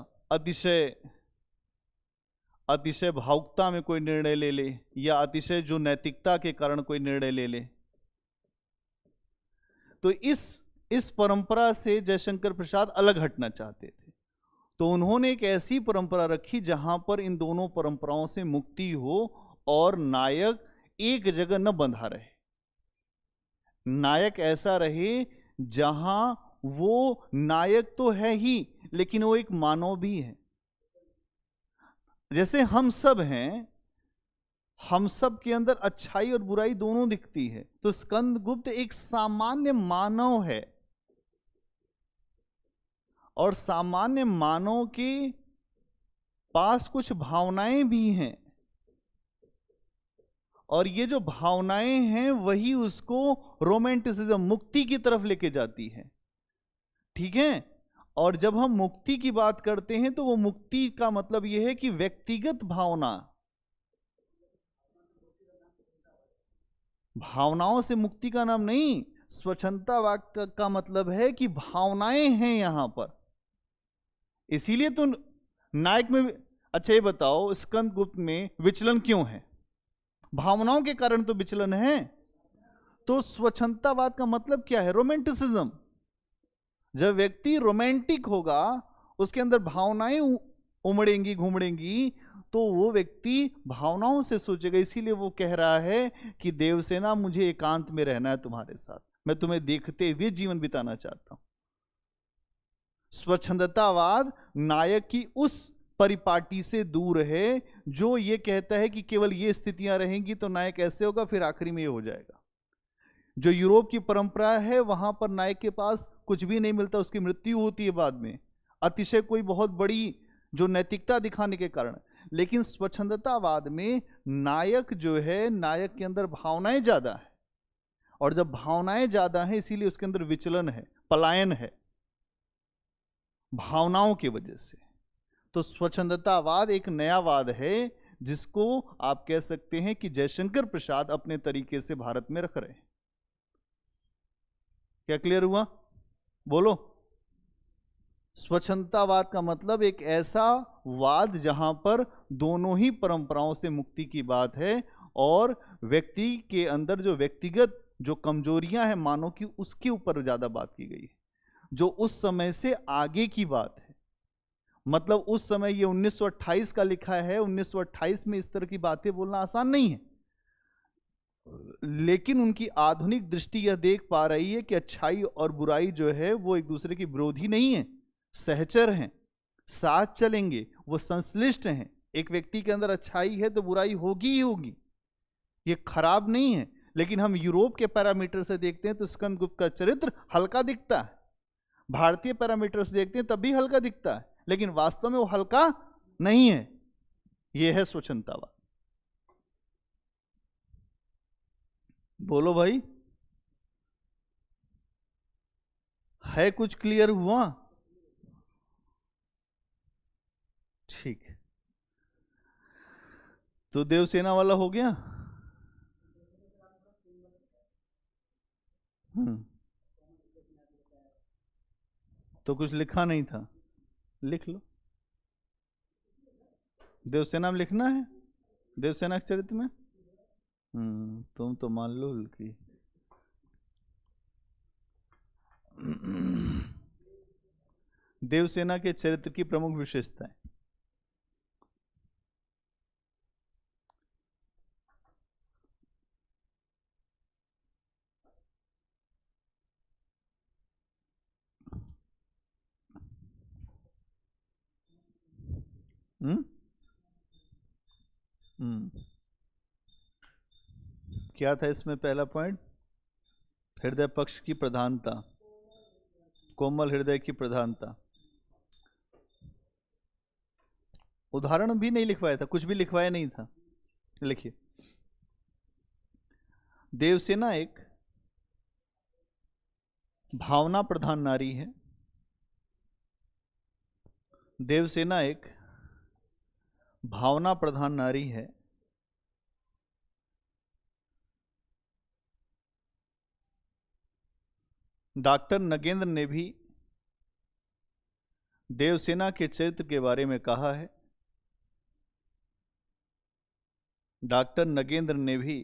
अतिशय भावुकता में कोई निर्णय ले ले, या अतिशय जो नैतिकता के कारण कोई निर्णय ले ले। तो इस परंपरा से जयशंकर प्रसाद अलग हटना चाहते थे। तो उन्होंने एक ऐसी परंपरा रखी जहां पर इन दोनों परंपराओं से मुक्ति हो और नायक एक जगह न बंधा रहे। नायक ऐसा रहे जहां वो नायक तो है ही लेकिन वो एक मानव भी है। जैसे हम सब हैं, हम सब के अंदर अच्छाई और बुराई दोनों दिखती है। तो स्कंदगुप्त एक सामान्य मानव है, और सामान्य मानव के पास कुछ भावनाएं भी हैं, और ये जो भावनाएं हैं वही उसको रोमांटिसिज्म, मुक्ति की तरफ लेके जाती है। ठीक है। और जब हम मुक्ति की बात करते हैं तो वो मुक्ति का मतलब यह है कि व्यक्तिगत भावना, भावनाओं से मुक्ति का नाम नहीं। स्वच्छंदतावाद का मतलब है कि भावनाएं हैं यहां पर। इसीलिए तो नायक में अच्छा ये बताओ, स्कंदगुप्त में विचलन क्यों है? भावनाओं के कारण तो विचलन है। तो स्वच्छंदतावाद का मतलब क्या है? रोमांटिसिज्म। जब व्यक्ति रोमांटिक होगा, उसके अंदर भावनाएं उमड़ेंगी घुमड़ेंगी, तो वो व्यक्ति भावनाओं से सोचेगा। इसीलिए वो कह रहा है कि देवसेना मुझे एकांत में रहना है तुम्हारे साथ, मैं तुम्हें देखते हुए जीवन बिताना चाहता हूं। स्वच्छंदतावाद नायक की उस परिपाटी से दूर है जो ये कहता है कि केवल ये स्थितियां रहेंगी तो नायक ऐसे होगा, फिर आखिरी में ये हो जाएगा। जो यूरोप की परंपरा है वहां पर नायक के पास कुछ भी नहीं मिलता, उसकी मृत्यु होती है बाद में, अतिशय कोई बहुत बड़ी जो नैतिकता दिखाने के कारण। लेकिन स्वच्छंदतावाद में नायक जो है, नायक के अंदर भावनाएं ज्यादा है, और जब भावनाएं ज्यादा हैं इसीलिए उसके अंदर विचलन है, पलायन है भावनाओं की वजह से। तो स्वच्छंदतावाद एक नया वाद है जिसको आप कह सकते हैं कि जयशंकर प्रसाद अपने तरीके से भारत में रख रहे हैं। क्या क्लियर हुआ? बोलो। स्वच्छंदतावाद का मतलब एक ऐसा वाद जहां पर दोनों ही परंपराओं से मुक्ति की बात है, और व्यक्ति के अंदर जो व्यक्तिगत जो कमजोरियां हैं मानव की, उसके ऊपर ज्यादा बात की गई है, जो उस समय से आगे की बात है। मतलब उस समय ये 1928 का लिखा है, 1928 में इस तरह की बातें बोलना आसान नहीं है, लेकिन उनकी आधुनिक दृष्टि यह देख पा रही है कि अच्छाई और बुराई जो है वो एक दूसरे की विरोधी नहीं है, सहचर हैं, साथ चलेंगे, वो संश्लिष्ट हैं। एक व्यक्ति के अंदर अच्छाई है तो बुराई होगी ही होगी, ये खराब नहीं है। लेकिन हम यूरोप के पैरामीटर से देखते हैं तो स्कंदगुप्त का चरित्र हल्का दिखता है, भारतीय पैरामीटर से देखते हैं तब भी हल्का दिखता है, लेकिन वास्तव में वो हल्का नहीं है। यह है स्वच्छंदतावाद। बोलो भाई, है कुछ क्लियर हुआ? ठीक है, तो देवसेना वाला हो गया। तो कुछ लिखा नहीं था, लिख लो। देवसेना में लिखना है, देवसेना के चरित्र में। तुम तो मान लो कि देवसेना के चरित्र की प्रमुख विशेषताएं। क्या था इसमें पहला पॉइंट? हृदय पक्ष की प्रधानता, कोमल हृदय की प्रधानता। उदाहरण भी नहीं लिखवाया था, कुछ भी लिखवाया नहीं था। लिखिए, देवसेना एक भावना प्रधान नारी है। देवसेना एक भावना प्रधान नारी है। डॉक्टर नगेंद्र ने भी देवसेना के चरित्र के बारे में कहा है। डॉक्टर नगेंद्र ने भी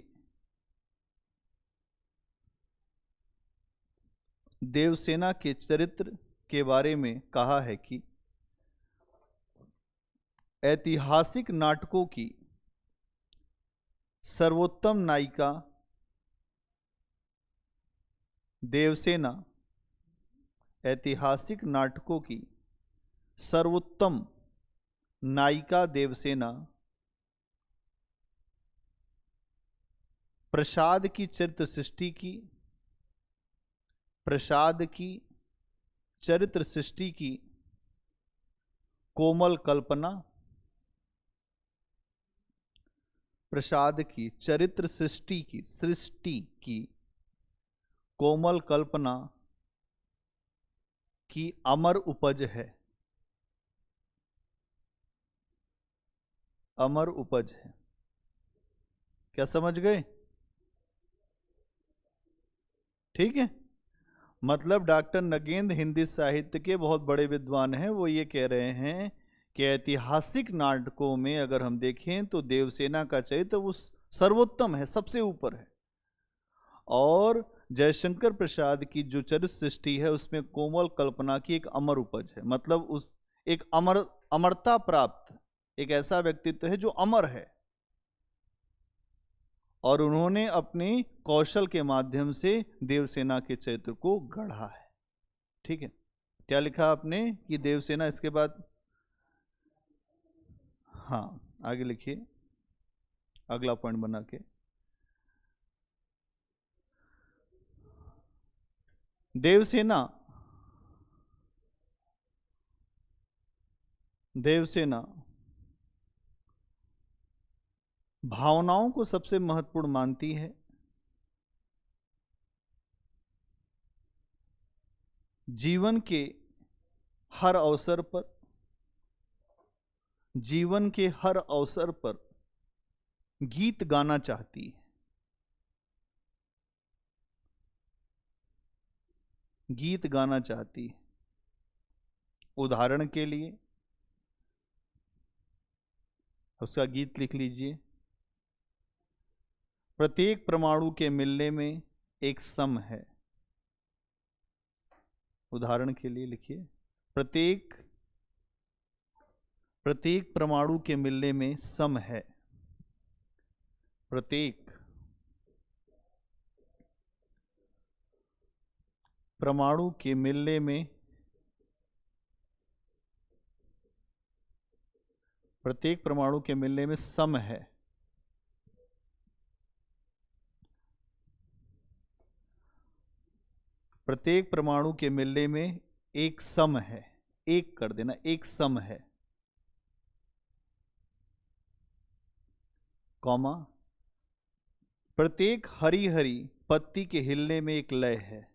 देवसेना के चरित्र के बारे में कहा है कि ऐतिहासिक नाटकों की सर्वोत्तम नायिका देवसेना, ऐतिहासिक नाटकों की सर्वोत्तम नायिका देवसेना प्रसाद की चरित्र सृष्टि की, प्रसाद की चरित्र सृष्टि की कोमल कल्पना, प्रसाद की चरित्र सृष्टि की कोमल कल्पना की अमर उपज है। अमर उपज है। क्या समझ गए? ठीक है। मतलब डॉक्टर नगेंद्र हिंदी साहित्य के बहुत बड़े विद्वान हैं। वो ये कह रहे हैं कि ऐतिहासिक नाटकों में अगर हम देखें तो देवसेना का चरित्र वो सर्वोत्तम है, सबसे ऊपर है। और जयशंकर प्रसाद की जो चरित्र सृष्टि है उसमें कोमल कल्पना की एक अमर उपज है। मतलब उस एक अमरता प्राप्त एक ऐसा व्यक्तित्व है जो अमर है, और उन्होंने अपने कौशल के माध्यम से देवसेना के चरित्र को गढ़ा है। ठीक है। क्या लिखा आपने कि देवसेना, इसके बाद हाँ आगे लिखिए अगला पॉइंट बना के। देवसेना भावनाओं को सबसे महत्वपूर्ण मानती है। जीवन के हर अवसर पर गीत गाना चाहती है। गीत गाना चाहती है। उदाहरण के लिए उसका गीत लिख लीजिए। प्रत्येक परमाणु के मिलने में एक सम है। उदाहरण के लिए लिखिए, प्रत्येक परमाणु के मिलने में सम है। प्रत्येक परमाणु के मिलने में सम है। प्रत्येक परमाणु के मिलने में एक सम है। एक कर देना, एक सम है, कॉमा। प्रत्येक हरी हरी पत्ती के हिलने में एक लय है।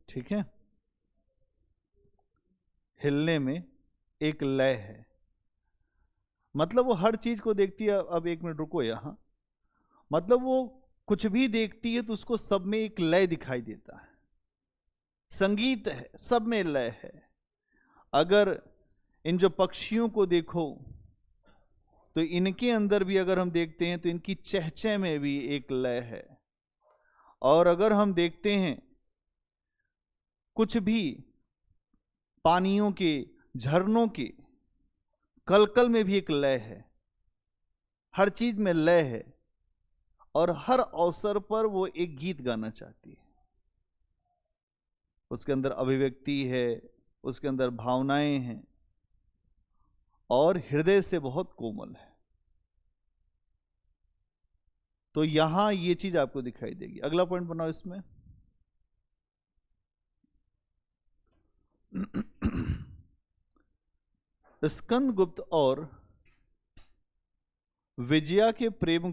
ठीक है। हिलने में एक लय है, मतलब वो हर चीज को देखती है। अब एक मिनट रुको यहां। मतलब वो कुछ भी देखती है तो उसको सब में एक लय दिखाई देता है। संगीत है, सब में लय है। अगर इन जो पक्षियों को देखो तो इनके अंदर भी अगर हम देखते हैं तो इनकी चहचह में भी एक लय है। और अगर हम देखते हैं कुछ भी पानियों के, झरनों के कलकल में भी एक लय है। हर चीज में लय है, और हर अवसर पर वो एक गीत गाना चाहती है। उसके अंदर अभिव्यक्ति है, उसके अंदर भावनाएं हैं, और हृदय से बहुत कोमल है। तो यहां ये चीज आपको दिखाई देगी। अगला पॉइंट बनाओ इसमें। स्कंदगुप्त और विजया के प्रेम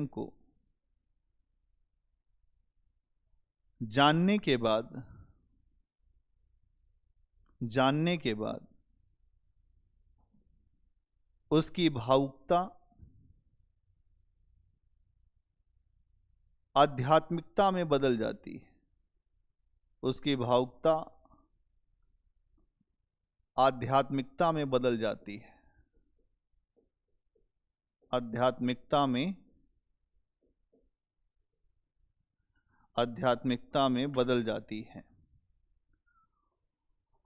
को जानने के बाद उसकी भावुकता आध्यात्मिकता में बदल जाती है। उसकी भावुकता आध्यात्मिकता में बदल जाती है। आध्यात्मिकता में बदल जाती है।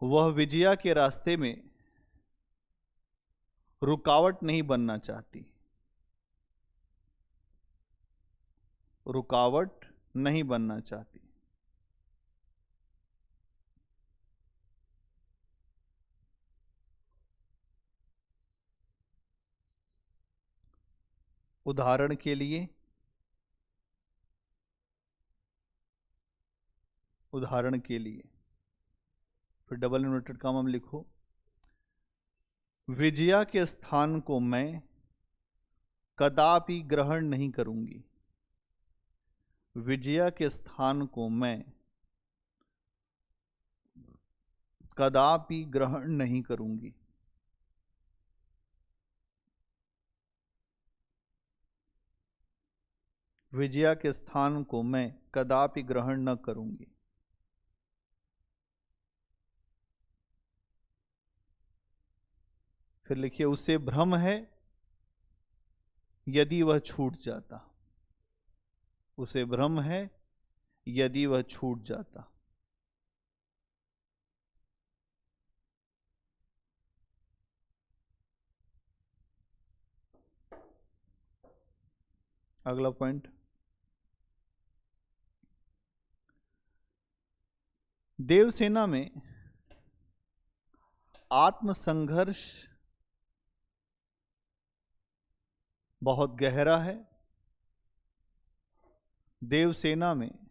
वह विजया के रास्ते में रुकावट नहीं बनना चाहती। रुकावट नहीं बनना चाहती। उदाहरण के लिए, उदाहरण के लिए, फिर डबल इन्वर्टेड कॉमा में लिखो, विजया के स्थान को मैं कदापि ग्रहण नहीं करूंगी। विजया के स्थान को मैं कदापि ग्रहण नहीं करूंगी। विजया के स्थान को मैं कदापि ग्रहण न करूंगी। फिर लिखिए, उसे भ्रम है यदि वह छूट जाता। उसे भ्रम है यदि वह छूट जाता। अगला पॉइंट, देवसेना में आत्मसंघर्ष बहुत गहरा है। देवसेना में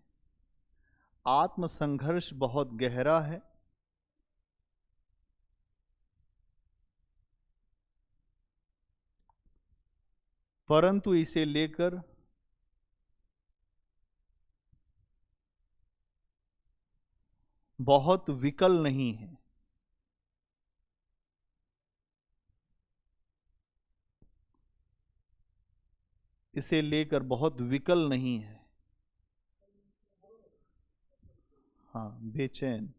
आत्मसंघर्ष बहुत गहरा है। परंतु इसे लेकर बहुत विकल नहीं है। इसे लेकर बहुत विकल नहीं है। हाँ, बेचैन,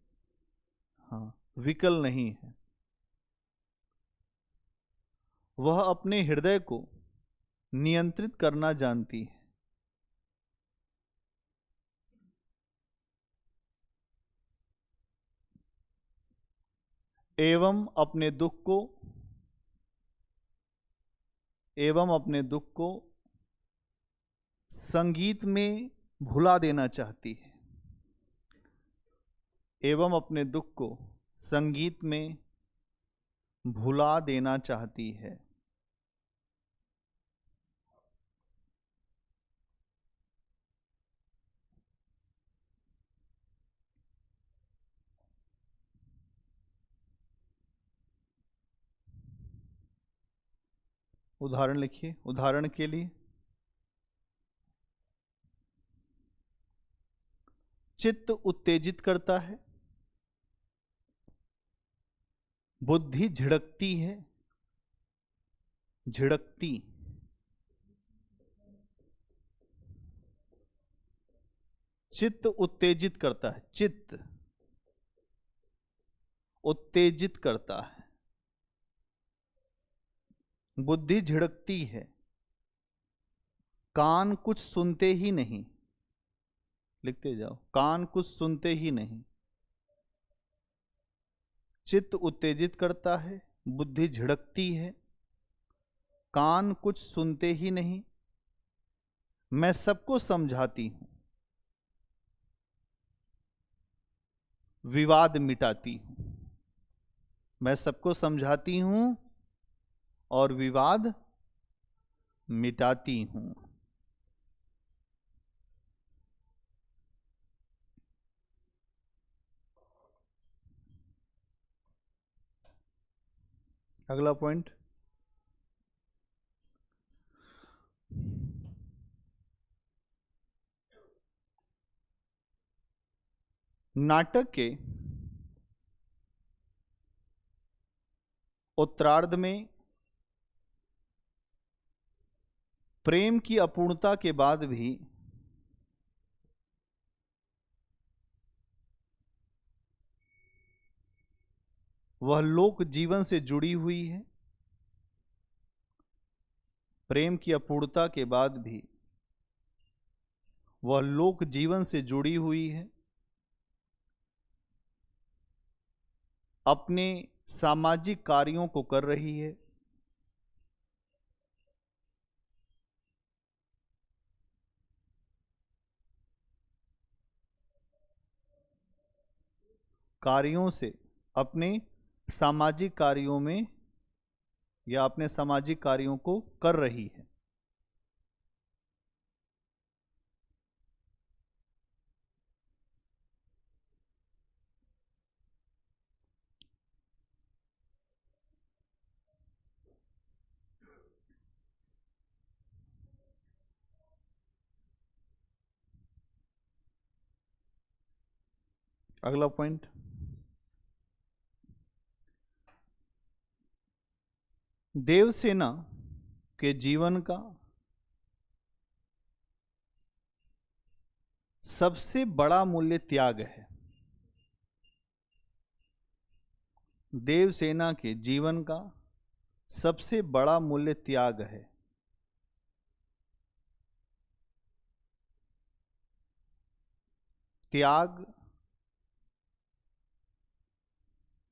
हाँ, विकल नहीं है। वह अपने हृदय को नियंत्रित करना जानती है। एवं अपने दुख को संगीत में भुला देना चाहती है। एवं अपने दुख को संगीत में भुला देना चाहती है। उदाहरण लिखिए, उदाहरण के लिए, चित्त उत्तेजित करता है, बुद्धि झिड़कती है। झिड़कती, चित्त उत्तेजित करता है। चित्त उत्तेजित करता है, बुद्धि झिड़कती है। कान कुछ सुनते ही नहीं। लिखते जाओ, कान कुछ सुनते ही नहीं। चित्त उत्तेजित करता है, बुद्धि झिड़कती है, कान कुछ सुनते ही नहीं। मैं सबको समझाती हूं, विवाद मिटाती हूं। मैं सबको समझाती हूं और विवाद मिटाती हूं। अगला पॉइंट, नाटक के उत्तरार्ध में प्रेम की अपूर्णता के बाद भी वह लोक जीवन से जुड़ी हुई है। प्रेम की अपूर्णता के बाद भी वह लोक जीवन से जुड़ी हुई है। अपने सामाजिक कार्यों को कर रही है। कार्यों से, अपने सामाजिक कार्यों में या अपने सामाजिक कार्यों को कर रही है। अगला पॉइंट, देवसेना के जीवन का सबसे बड़ा मूल्य त्याग है। देवसेना के जीवन का सबसे बड़ा मूल्य त्याग है। त्याग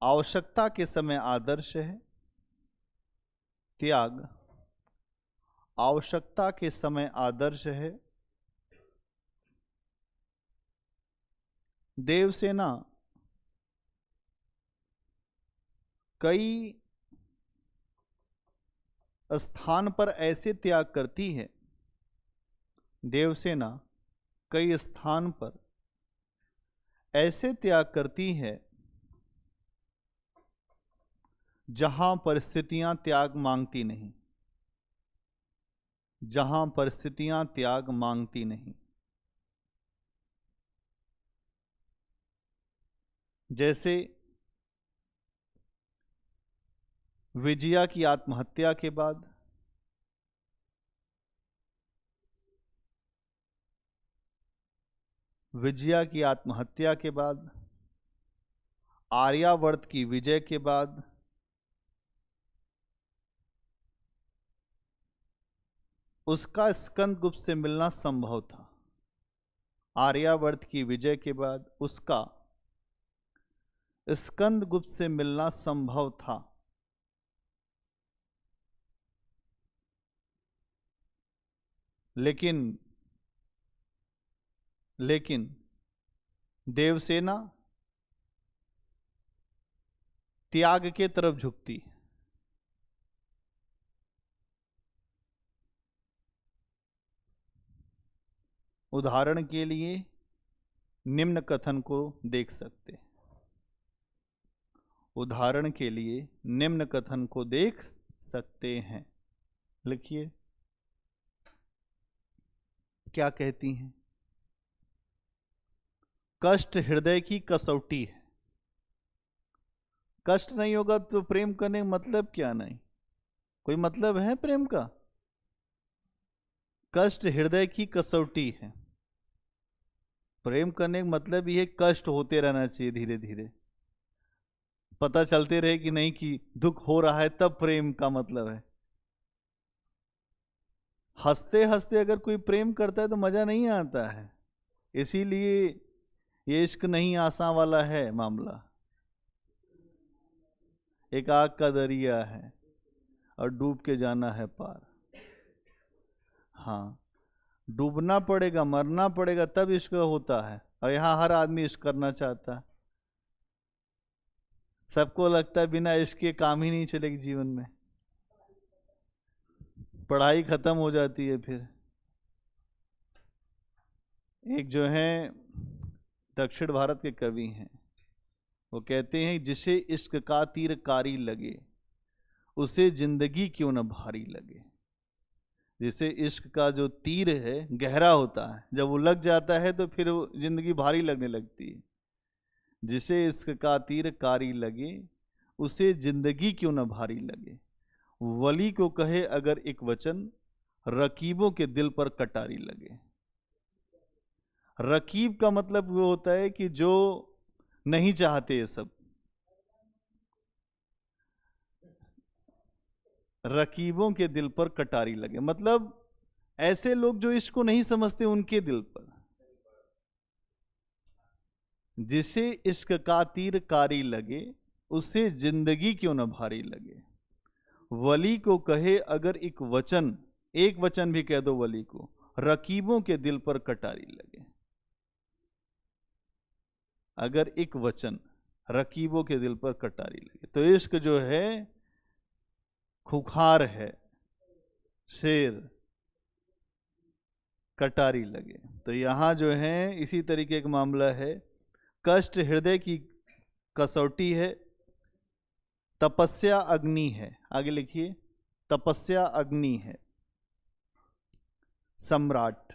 आवश्यकता के समय आदर्श है। त्याग आवश्यकता के समय आदर्श है। देवसेना कई स्थान पर ऐसे त्याग करती है, देवसेना कई स्थान पर ऐसे त्याग करती है जहां परिस्थितियां त्याग मांगती नहीं, जहां परिस्थितियां त्याग मांगती नहीं। जैसे विजया की आत्महत्या के बाद आर्यावर्त की विजय के बाद उसका स्कंदगुप्त से मिलना संभव था। आर्यावर्त की विजय के बाद उसका स्कंदगुप्त से मिलना संभव था। लेकिन देवसेना त्याग के तरफ झुकती। उदाहरण के लिए निम्न कथन को देख सकते, उदाहरण के लिए निम्न कथन को देख सकते हैं। लिखिए क्या कहती हैं। कष्ट हृदय की कसौटी है। कष्ट नहीं होगा तो प्रेम करने का मतलब क्या? नहीं, कोई मतलब है प्रेम का? कष्ट हृदय की कसौटी है। प्रेम करने का मतलब ये कष्ट होते रहना चाहिए, धीरे धीरे पता चलते रहे कि नहीं कि दुख हो रहा है, तब प्रेम का मतलब है। हंसते हंसते अगर कोई प्रेम करता है तो मजा नहीं आता है। इसीलिए ये इश्क नहीं आसान वाला है मामला। एक आग का दरिया है और डूब के जाना है पार। हाँ, डूबना पड़ेगा, मरना पड़ेगा, तब इश्क होता है। और यहाँ हर आदमी इश्क करना चाहता है। सबको लगता है बिना इश्क के काम ही नहीं चलेगी जीवन में, पढ़ाई खत्म हो जाती है। फिर एक जो है दक्षिण भारत के कवि हैं, वो कहते हैं जिसे इश्क का तीर कारी लगे उसे जिंदगी क्यों न भारी लगे। जिसे इश्क का जो तीर है गहरा होता है, जब वो लग जाता है तो फिर जिंदगी भारी लगने लगती है। जिसे इश्क का तीर कारी लगे उसे जिंदगी क्यों न भारी लगे। वली को कहे अगर एक वचन रकीबों के दिल पर कटारी लगे। रकीब का मतलब वो होता है कि जो नहीं चाहते ये सब। रकीबों के दिल पर कटारी लगे मतलब ऐसे लोग जो इश्क को नहीं समझते उनके दिल पर। जिसे इश्क का तीर कारी लगे उसे जिंदगी क्यों न भारी लगे। वली को कहे अगर एक वचन भी कह दो वली को, रकीबों के दिल पर कटारी लगे। अगर एक वचन रकीबों के दिल पर कटारी लगे तो इश्क जो है खुखार है, शेर कटारी लगे। तो यहां जो है इसी तरीके का मामला है। कष्ट हृदय की कसौटी है, तपस्या अग्नि है। आगे लिखिए, तपस्या अग्नि है। सम्राट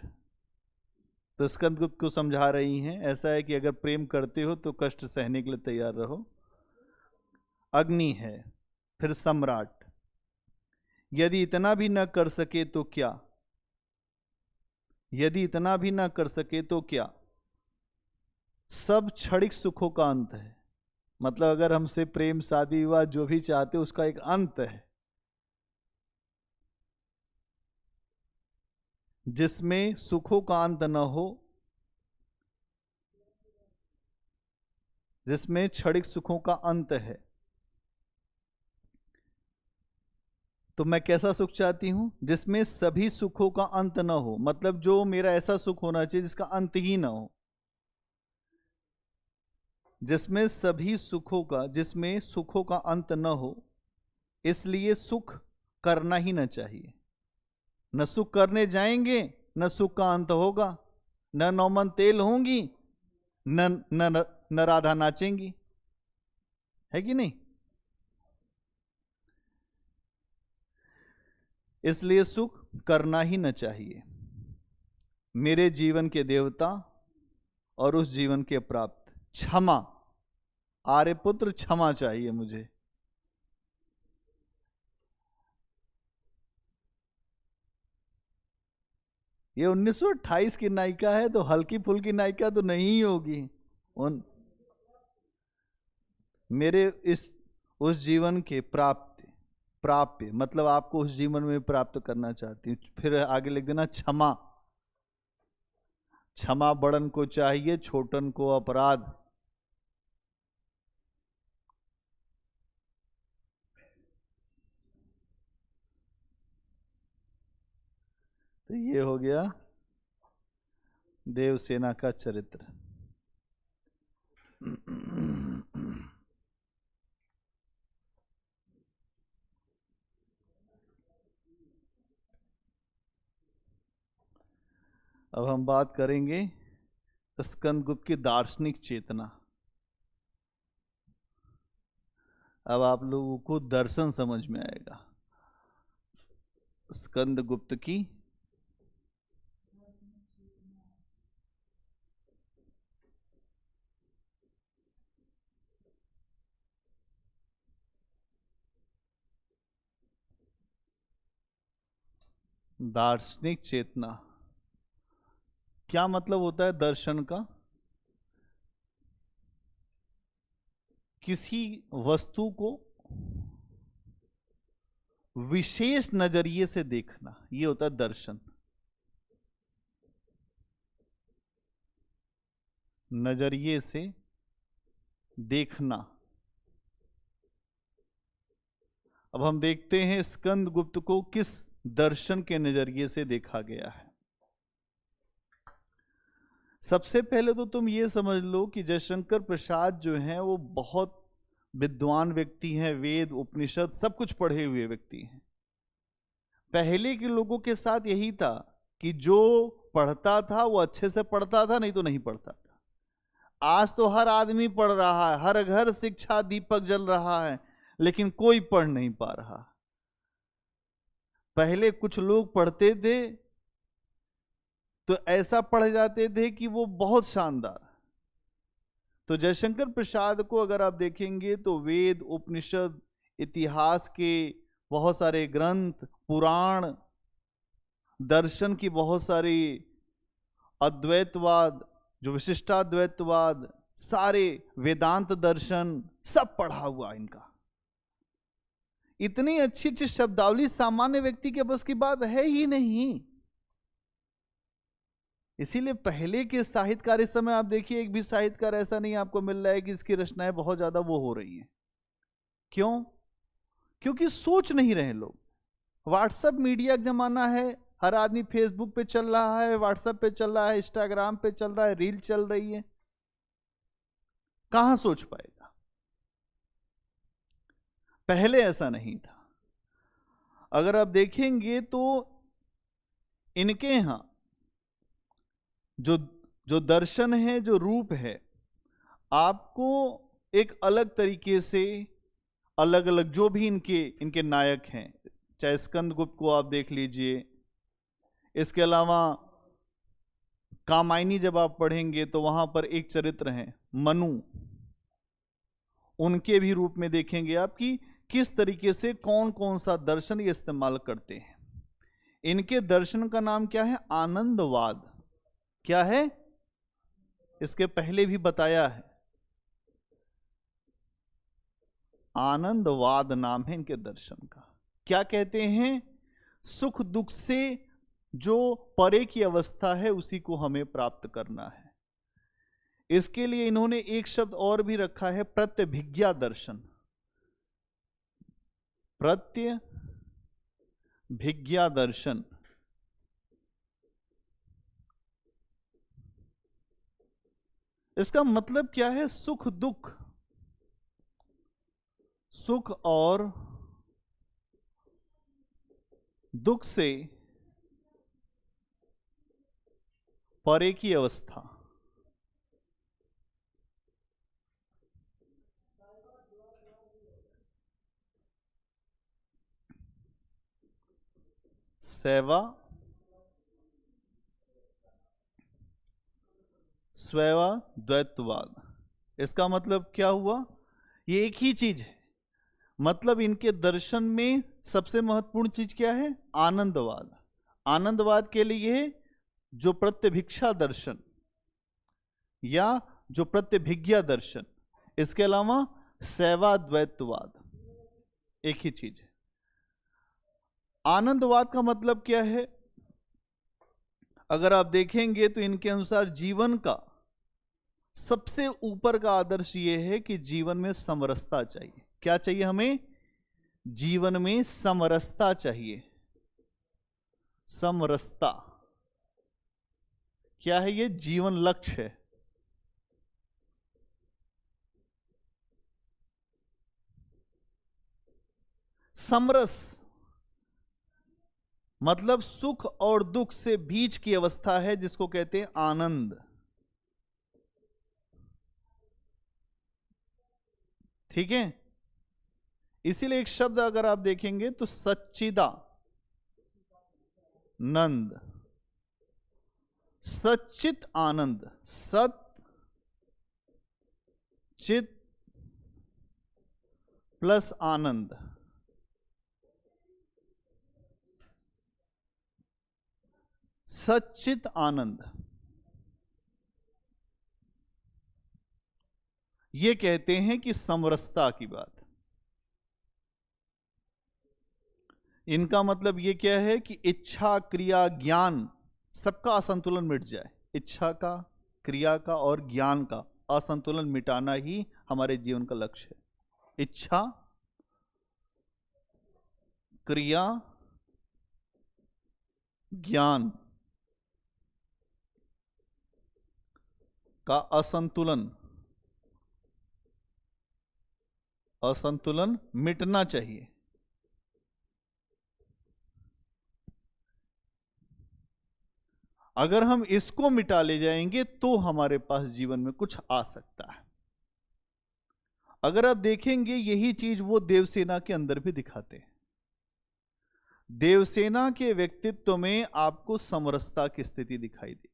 तो स्कंदगुप्त को समझा रही हैं ऐसा है कि अगर प्रेम करते हो तो कष्ट सहने के लिए तैयार रहो। अग्नि है, फिर सम्राट। यदि इतना भी न कर सके तो क्या, यदि इतना भी न कर सके तो क्या, सब क्षणिक सुखों का अंत है। मतलब अगर हमसे प्रेम शादी विवाह जो भी चाहते उसका एक अंत है, जिसमें सुखों का अंत न हो, जिसमें क्षणिक सुखों का अंत है। तो मैं कैसा सुख चाहती हूं? जिसमें सभी सुखों का अंत न हो, मतलब जो मेरा ऐसा सुख होना चाहिए जिसका अंत ही ना हो, जिसमें सभी सुखों का, जिसमें सुखों का अंत न हो। इसलिए सुख करना ही न चाहिए। न सुख करने जाएंगे न सुख का अंत होगा, न नौमन तेल होंगी न न न, न राधा नाचेंगी, है कि नहीं? इसलिए सुख करना ही न चाहिए। मेरे जीवन के देवता और उस जीवन के प्राप्त क्षमा, आर्यपुत्र क्षमा चाहिए मुझे। ये 1928 की नायिका है, तो हल्की फुल्की नायिका तो नहीं ही होगी। उन मेरे इस उस जीवन के प्राप्य मतलब आपको उस जीवन में प्राप्त करना चाहती हूँ। फिर आगे लिख देना क्षमा, क्षमा बड़न को चाहिए छोटन को अपराध। तो ये हो गया देवसेना का चरित्र। अब हम बात करेंगे स्कंदगुप्त की दार्शनिक चेतना। अब आप लोगों को दर्शन समझ में आएगा। स्कंदगुप्त की दार्शनिक चेतना। क्या मतलब होता है दर्शन का? किसी वस्तु को विशेष नजरिए से देखना, ये होता है दर्शन। नजरिए से देखना। अब हम देखते हैं स्कंदगुप्त को किस दर्शन के नजरिए से देखा गया है। सबसे पहले तो तुम ये समझ लो कि जयशंकर प्रसाद जो हैं वो बहुत विद्वान व्यक्ति हैं, वेद उपनिषद सब कुछ पढ़े हुए व्यक्ति हैं। पहले के लोगों के साथ यही था कि जो पढ़ता था वो अच्छे से पढ़ता था, नहीं तो नहीं पढ़ता था। आज तो हर आदमी पढ़ रहा है, हर घर शिक्षा दीपक जल रहा है, लेकिन कोई पढ़ नहीं पा रहा। पहले कुछ लोग पढ़ते थे तो ऐसा पढ़ जाते थे कि वो बहुत शानदार। तो जयशंकर प्रसाद को अगर आप देखेंगे तो वेद उपनिषद इतिहास के बहुत सारे ग्रंथ, पुराण, दर्शन की बहुत सारी, अद्वैतवाद जो विशिष्टाद्वैतवाद, सारे वेदांत दर्शन सब पढ़ा हुआ इनका। इतनी अच्छी अच्छी शब्दावली सामान्य व्यक्ति के बस की बात है ही नहीं। इसीलिए पहले के साहित्यकार, इस समय आप देखिए एक भी साहित्यकार ऐसा नहीं आपको मिल रहा है कि इसकी रचनाएं बहुत ज्यादा वो हो रही हैं। क्यों? क्योंकि सोच नहीं रहे लोग। व्हाट्सएप मीडिया का जमाना है, हर आदमी फेसबुक पे चल रहा है, व्हाट्सएप पे चल रहा है, इंस्टाग्राम पे चल रहा है, रील चल रही है, कहां सोच पाएगा? पहले ऐसा नहीं था। अगर आप देखेंगे तो इनके यहां जो जो दर्शन है, जो रूप है, आपको एक अलग तरीके से, अलग अलग जो भी इनके नायक हैं, चाहे स्कंदगुप्त को आप देख लीजिए, इसके अलावा कामायनी जब आप पढ़ेंगे तो वहां पर एक चरित्र हैं मनु, उनके भी रूप में देखेंगे आप कि किस तरीके से कौन कौन सा दर्शन ये इस्तेमाल करते हैं। इनके दर्शन का नाम क्या है? आनंदवाद। क्या है? इसके पहले भी बताया है, आनंदवाद नाम है इनके दर्शन का। क्या कहते हैं? सुख दुख से जो परे की अवस्था है उसी को हमें प्राप्त करना है। इसके लिए इन्होंने एक शब्द और भी रखा है, प्रत्यभिज्ञा दर्शन। प्रत्यभिज्ञा दर्शन इसका मतलब क्या है? सुख दुख, सुख और दुख से परे की अवस्था। सेवा स्वैवा द्वैतवाद। इसका मतलब क्या हुआ? ये एक ही चीज है। मतलब इनके दर्शन में सबसे महत्वपूर्ण चीज क्या है? आनंदवाद। आनंदवाद के लिए जो प्रत्यभिक्षा दर्शन या जो प्रत्यभिज्ञा दर्शन, इसके अलावा सेवा द्वैतवाद, एक ही चीज है। आनंदवाद का मतलब क्या है? अगर आप देखेंगे तो इनके अनुसार जीवन का सबसे ऊपर का आदर्श यह है कि जीवन में समरसता चाहिए। क्या चाहिए हमें? जीवन में समरसता चाहिए। समरसता क्या है? ये जीवन लक्ष्य है। समरस मतलब सुख और दुख से बीच की अवस्था है, जिसको कहते हैं आनंद। ठीक है? इसीलिए एक शब्द अगर आप देखेंगे तो सच्चिदानंद, सच्चित आनंद, सत चित प्लस आनंद, सच्चित आनंद, ये कहते हैं कि समरसता की बात। इनका मतलब ये क्या है कि इच्छा क्रिया ज्ञान सबका असंतुलन मिट जाए। इच्छा का, क्रिया का और ज्ञान का असंतुलन मिटाना ही हमारे जीवन का लक्ष्य है। इच्छा क्रिया ज्ञान का असंतुलन मिटना चाहिए। अगर हम इसको मिटा ले जाएंगे तो हमारे पास जीवन में कुछ आ सकता है। अगर आप देखेंगे यही चीज वो देवसेना के अंदर भी दिखाते हैं। देवसेना के व्यक्तित्व में आपको समरसता की स्थिति दिखाई देगी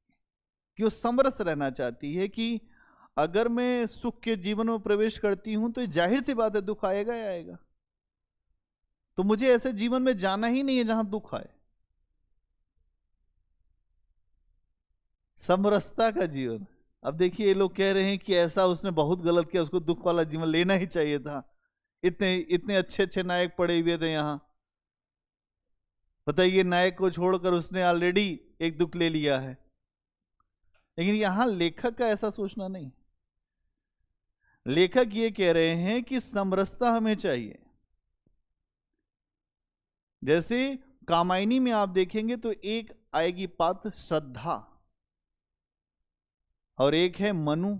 कि वो समरस रहना चाहती है कि अगर मैं सुख के जीवन में प्रवेश करती हूं तो जाहिर सी बात है दुख आएगा ही आएगा, तो मुझे ऐसे जीवन में जाना ही नहीं है जहां दुख आए। समरसता का जीवन। अब देखिए ये लोग कह रहे हैं कि ऐसा उसने बहुत गलत किया, उसको दुख वाला जीवन लेना ही चाहिए था। इतने इतने अच्छे अच्छे नायक पड़े हुए थे यहां, बताइए नायक को छोड़कर उसने ऑलरेडी एक दुख ले लिया है। लेकिन यहां लेखक का ऐसा सोचना नहीं। लेखक ये कह रहे हैं कि समरसता हमें चाहिए। जैसे कामायनी में आप देखेंगे तो एक आएगी पात्र श्रद्धा और एक है मनु।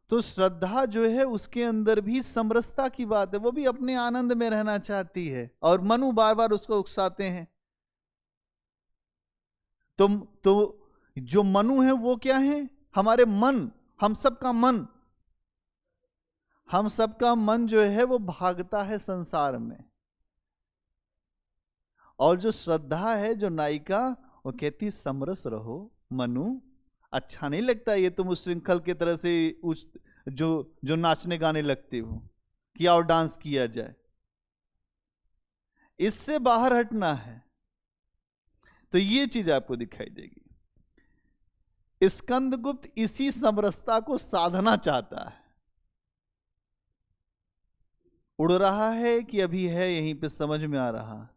तो श्रद्धा जो है उसके अंदर भी समरसता की बात है, वो भी अपने आनंद में रहना चाहती है और मनु बार बार उसको उकसाते हैं। तो जो मनु है वो क्या है? हमारे मन, हम सबका मन, हम सबका मन जो है वो भागता है संसार में। और जो श्रद्धा है, जो नायिका, वो कहती समरस रहो, मनु, अच्छा नहीं लगता ये तुम उस श्रृंखल की तरह से उस जो जो नाचने गाने लगते हो कि और डांस किया जाए। इससे बाहर हटना है। तो ये चीज आपको दिखाई देगी। स्कंदगुप्त इसी समरसता को साधना चाहता है। उड़ रहा है कि अभी है यहीं पे, समझ में आ रहा।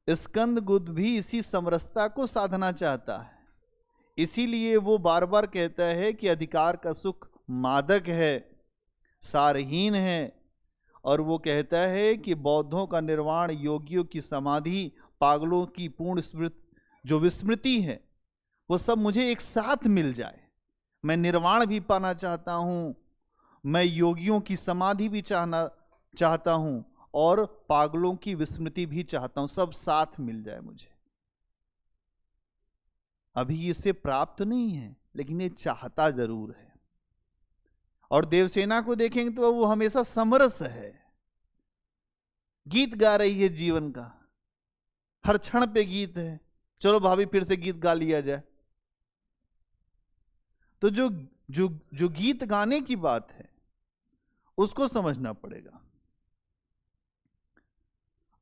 स्कंदगुप्त भी इसी समरसता को साधना चाहता है। इसीलिए वो बार बार कहता है कि अधिकार का सुख मादक है, सारहीन है। और वो कहता है कि बौद्धों का निर्वाण, योगियों की समाधि, पागलों की पूर्ण जो विस्मृति है, वो सब मुझे एक साथ मिल जाए। मैं निर्वाण भी पाना चाहता हूं, मैं योगियों की समाधि भी चाहता हूं, और पागलों की विस्मृति भी चाहता हूं, सब साथ मिल जाए मुझे। अभी इसे प्राप्त नहीं है, लेकिन ये चाहता जरूर है। और देवसेना को देखेंगे तो वो हमेशा समरस है, गीत गा रही है जीवन का, हर क्षण पे गीत है। चलो भाभी फिर से गीत गा लिया जाए। तो जो जो जो गीत गाने की बात है उसको समझना पड़ेगा।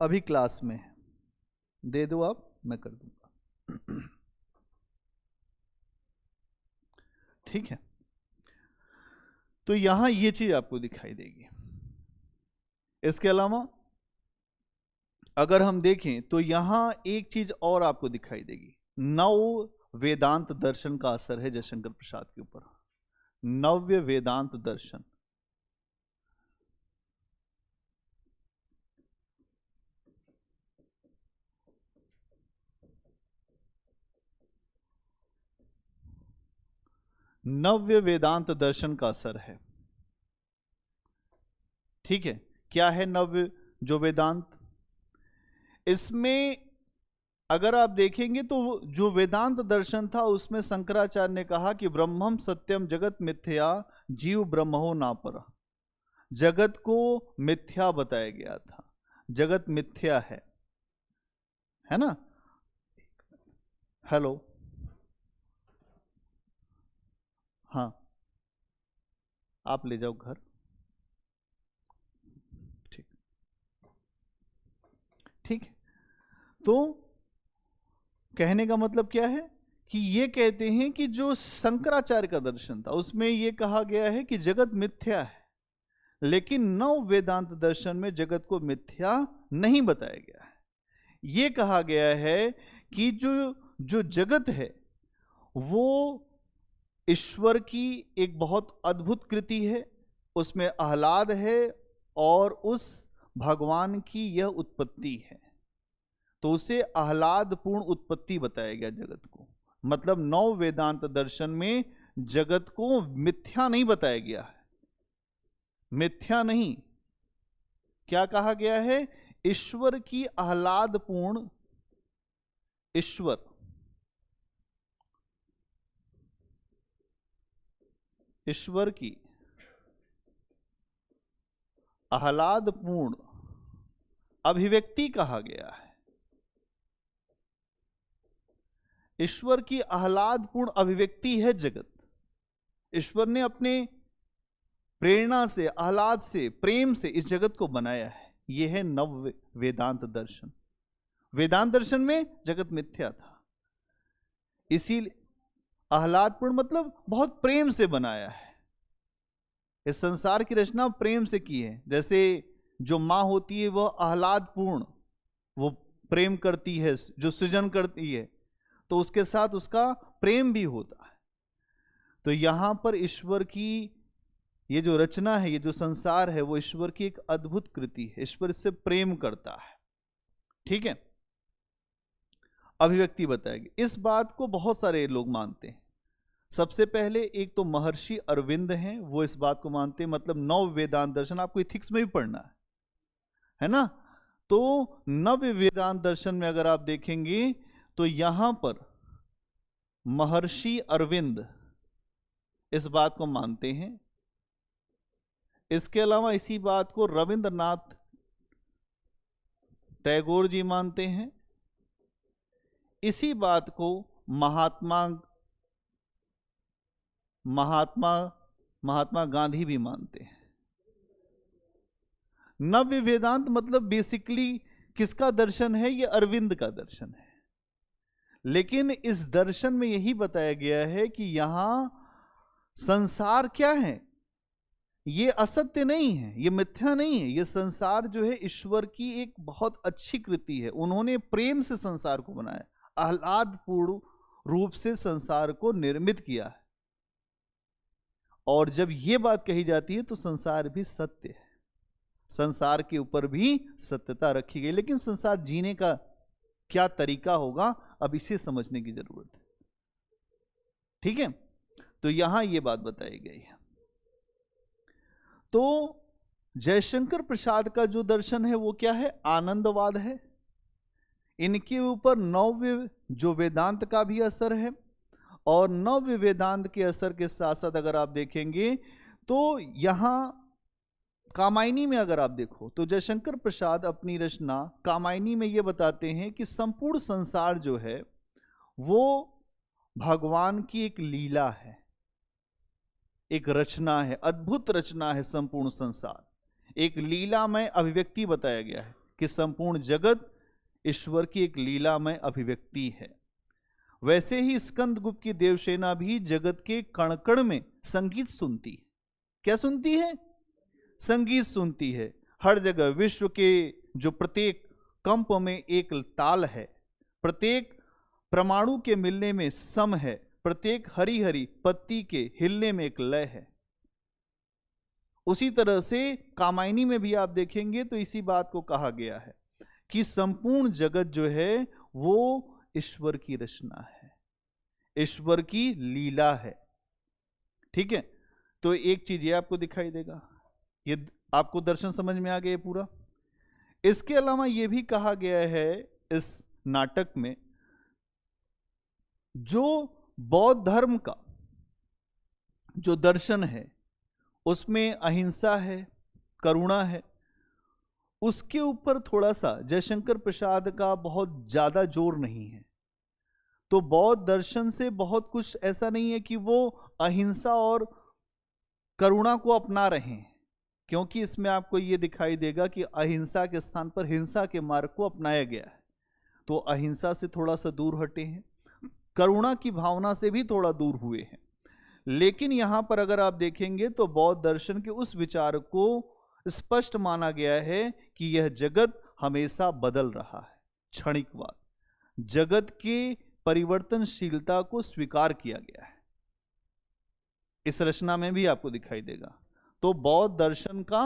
अभी क्लास में है, दे दो आप, मैं कर दूंगा। ठीक है। तो यहां ये चीज आपको दिखाई देगी। इसके अलावा अगर हम देखें तो यहां एक चीज और आपको दिखाई देगी। नव वेदांत दर्शन का असर है जयशंकर प्रसाद के ऊपर। नव्य वेदांत दर्शन, नव्य वेदांत दर्शन का असर है। ठीक है, क्या है नव्य जो वेदांत? इसमें अगर आप देखेंगे तो जो वेदांत दर्शन था उसमें शंकराचार्य ने कहा कि ब्रह्मम सत्यम जगत मिथ्या जीव ब्रह्मो नापर। जगत को मिथ्या बताया गया था, जगत मिथ्या है ना। हेलो, हाँ आप ले जाओ घर। ठीक ठीक। तो कहने का मतलब क्या है कि ये कहते हैं कि जो शंकराचार्य का दर्शन था उसमें ये कहा गया है कि जगत मिथ्या है, लेकिन नव वेदांत दर्शन में जगत को मिथ्या नहीं बताया गया है। ये कहा गया है कि जो जगत है वो ईश्वर की एक बहुत अद्भुत कृति है, उसमें आह्लाद है और उस भगवान की यह उत्पत्ति है। तो उसे आह्लादपूर्ण उत्पत्ति बताया गया जगत को। मतलब नव वेदांत दर्शन में जगत को मिथ्या नहीं बताया गया है। मिथ्या नहीं, क्या कहा गया है? ईश्वर की आह्लादपूर्ण, ईश्वर की आह्लादपूर्ण अभिव्यक्ति कहा गया है। ईश्वर की आह्लादपूर्ण अभिव्यक्ति है जगत। ईश्वर ने अपने प्रेरणा से, आह्लाद से, प्रेम से इस जगत को बनाया है। यह है नव वेदांत दर्शन। वेदांत दर्शन में जगत मिथ्या था, इसीलिए आह्लादपूर्ण मतलब बहुत प्रेम से बनाया है। इस संसार की रचना प्रेम से की है। जैसे जो माँ होती है वह आह्लादपूर्ण, वो प्रेम करती है, जो सृजन करती है तो उसके साथ उसका प्रेम भी होता है। तो यहां पर ईश्वर की ये जो रचना है, ये जो संसार है, वो ईश्वर की एक अद्भुत कृति है। ईश्वर इससे प्रेम करता है। ठीक है, अभिव्यक्ति बताएगी। इस बात को बहुत सारे लोग मानते हैं। सबसे पहले एक तो महर्षि अरविंद हैं, वो इस बात को मानते हैं। मतलब नव वेदांत दर्शन आपको इथिक्स में भी पढ़ना है ना। तो नव वेदांत दर्शन में अगर आप देखेंगे तो यहां पर महर्षि अरविंद इस बात को मानते हैं। इसके अलावा इसी बात को रविंद्रनाथ टैगोर जी मानते हैं। इसी बात को महात्मा महात्मा महात्मा गांधी भी मानते हैं। नव्य वेदांत मतलब बेसिकली किसका दर्शन है? ये अरविंद का दर्शन है। लेकिन इस दर्शन में यही बताया गया है कि यहां संसार क्या है? ये असत्य नहीं है, ये मिथ्या नहीं है। ये संसार जो है ईश्वर की एक बहुत अच्छी कृति है। उन्होंने प्रेम से संसार को बनाया, आह्लादपूर्ण रूप से संसार को निर्मित किया है। और जब ये बात कही जाती है तो संसार भी सत्य है, संसार के ऊपर भी सत्यता रखी गई। लेकिन संसार जीने का क्या तरीका होगा, अब इसे समझने की जरूरत है। ठीक है, तो यहां यह बात बताई गई है। तो जयशंकर प्रसाद का जो दर्शन है वो क्या है? आनंदवाद है। इनके ऊपर नव्य जो वेदांत का भी असर है, और नव्य वेदांत के असर के साथ साथ अगर आप देखेंगे तो यहां कामायनी में अगर आप देखो तो जयशंकर प्रसाद अपनी रचना कामायनी में ये बताते हैं कि संपूर्ण संसार जो है वो भगवान की एक लीला है, एक रचना है, अद्भुत रचना है। संपूर्ण संसार एक लीलामय अभिव्यक्ति बताया गया है कि संपूर्ण जगत ईश्वर की एक लीलामय अभिव्यक्ति है। वैसे ही स्कंदगुप्त की देवसेना भी जगत के कण कण में संगीत सुनती है। क्या सुनती है? संगीत सुनती है। हर जगह विश्व के जो प्रत्येक कंप में एक ताल है, प्रत्येक परमाणु के मिलने में सम है, प्रत्येक हरी हरी पत्ती के हिलने में एक लय है। उसी तरह से कामायनी में भी आप देखेंगे तो इसी बात को कहा गया है कि संपूर्ण जगत जो है वो ईश्वर की रचना है, ईश्वर की लीला है। ठीक है, तो एक चीज ये आपको दिखाई देगा, ये आपको दर्शन समझ में आ गया पूरा। इसके अलावा यह भी कहा गया है इस नाटक में, जो बौद्ध धर्म का जो दर्शन है उसमें अहिंसा है, करुणा है, उसके ऊपर थोड़ा सा जयशंकर प्रसाद का बहुत ज्यादा जोर नहीं है। तो बौद्ध दर्शन से बहुत कुछ ऐसा नहीं है कि वो अहिंसा और करुणा को अपना रहे हैं, क्योंकि इसमें आपको ये दिखाई देगा कि अहिंसा के स्थान पर हिंसा के मार्ग को अपनाया गया है। तो अहिंसा से थोड़ा सा दूर हटे हैं, करुणा की भावना से भी थोड़ा दूर हुए हैं। लेकिन यहां पर अगर आप देखेंगे तो बौद्ध दर्शन के उस विचार को स्पष्ट माना गया है कि यह जगत हमेशा बदल रहा है, क्षणिकवाद, जगत की परिवर्तनशीलता को स्वीकार किया गया है। इस रचना में भी आपको दिखाई देगा। तो बौद्ध दर्शन का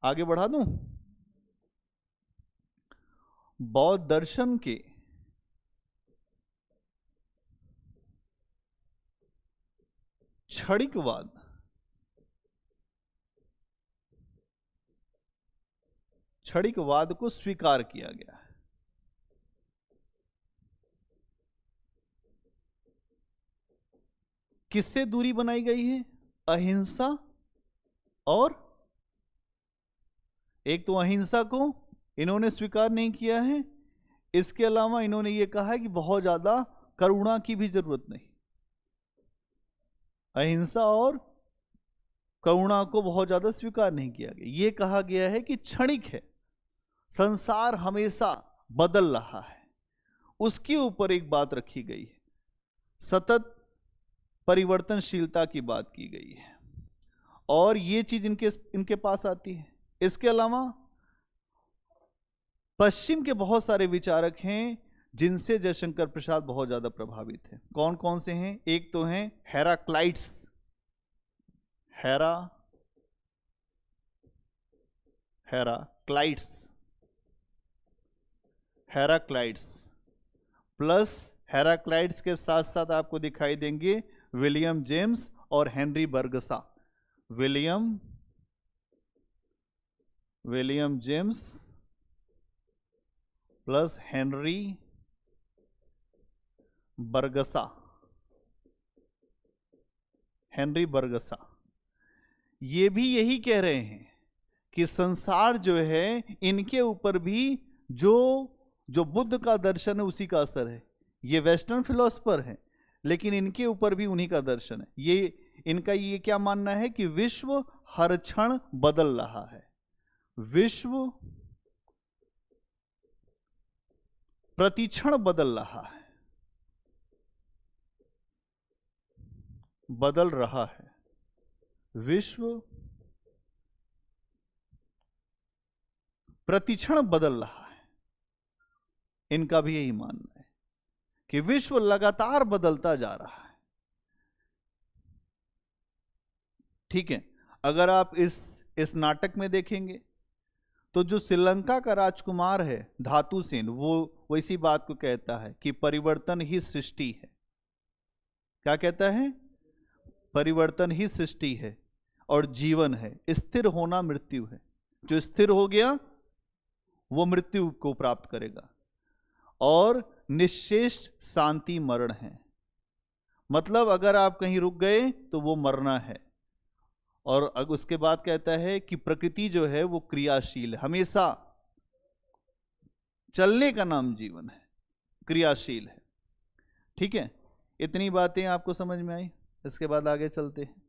आगे बढ़ा दूं, बौद्ध दर्शन के क्षणिकवाद, क्षणिकवाद को स्वीकार किया गया है। किससे दूरी बनाई गई है? अहिंसा और एक तो अहिंसा को इन्होंने स्वीकार नहीं किया है, इसके अलावा इन्होंने ये कहा है कि बहुत ज्यादा करुणा की भी जरूरत नहीं। अहिंसा और करुणा को बहुत ज्यादा स्वीकार नहीं किया गया। ये कहा गया है कि क्षणिक है, संसार हमेशा बदल रहा है, उसके ऊपर एक बात रखी गई है, सतत परिवर्तनशीलता की बात की गई है, और ये चीज इनके पास आती है। इसके अलावा पश्चिम के बहुत सारे विचारक हैं जिनसे जयशंकर प्रसाद बहुत ज्यादा प्रभावित है। कौन कौन से हैं? एक तो हैं हेराक्लाइट्स, हेराक्लाइट्स प्लस हेराक्लाइट्स के साथ साथ आपको दिखाई देंगे विलियम जेम्स और Henry Bergson. William James plus Henry Bergson. ये भी यही कह रहे हैं कि संसार जो है इनके ऊपर भी जो बुद्ध का दर्शन है उसी का असर है। ये वेस्टर्न फिलोसफर हैं, लेकिन इनके ऊपर भी उन्हीं का दर्शन है। इनका ये क्या मानना है कि विश्व हर क्षण बदल रहा है, विश्व प्रतिक्षण बदल रहा है, बदल रहा है, विश्व प्रतिक्षण बदल रहा है। इनका भी यही मानना है कि विश्व लगातार बदलता जा रहा है। ठीक है, अगर आप इस नाटक में देखेंगे तो जो श्रीलंका का राजकुमार है धातुसेन, वो इसी बात को कहता है कि परिवर्तन ही सृष्टि है। क्या कहता है? परिवर्तन ही सृष्टि है और जीवन है, स्थिर होना मृत्यु है। जो स्थिर हो गया वो मृत्यु को प्राप्त करेगा, और निश्शेष शांति मरण है। मतलब अगर आप कहीं रुक गए तो वो मरना है। और उसके बाद कहता है कि प्रकृति जो है वो क्रियाशील है, हमेशा चलने का नाम जीवन है, क्रियाशील है। ठीक है, इतनी बातें आपको समझ में आई। इसके बाद आगे चलते हैं।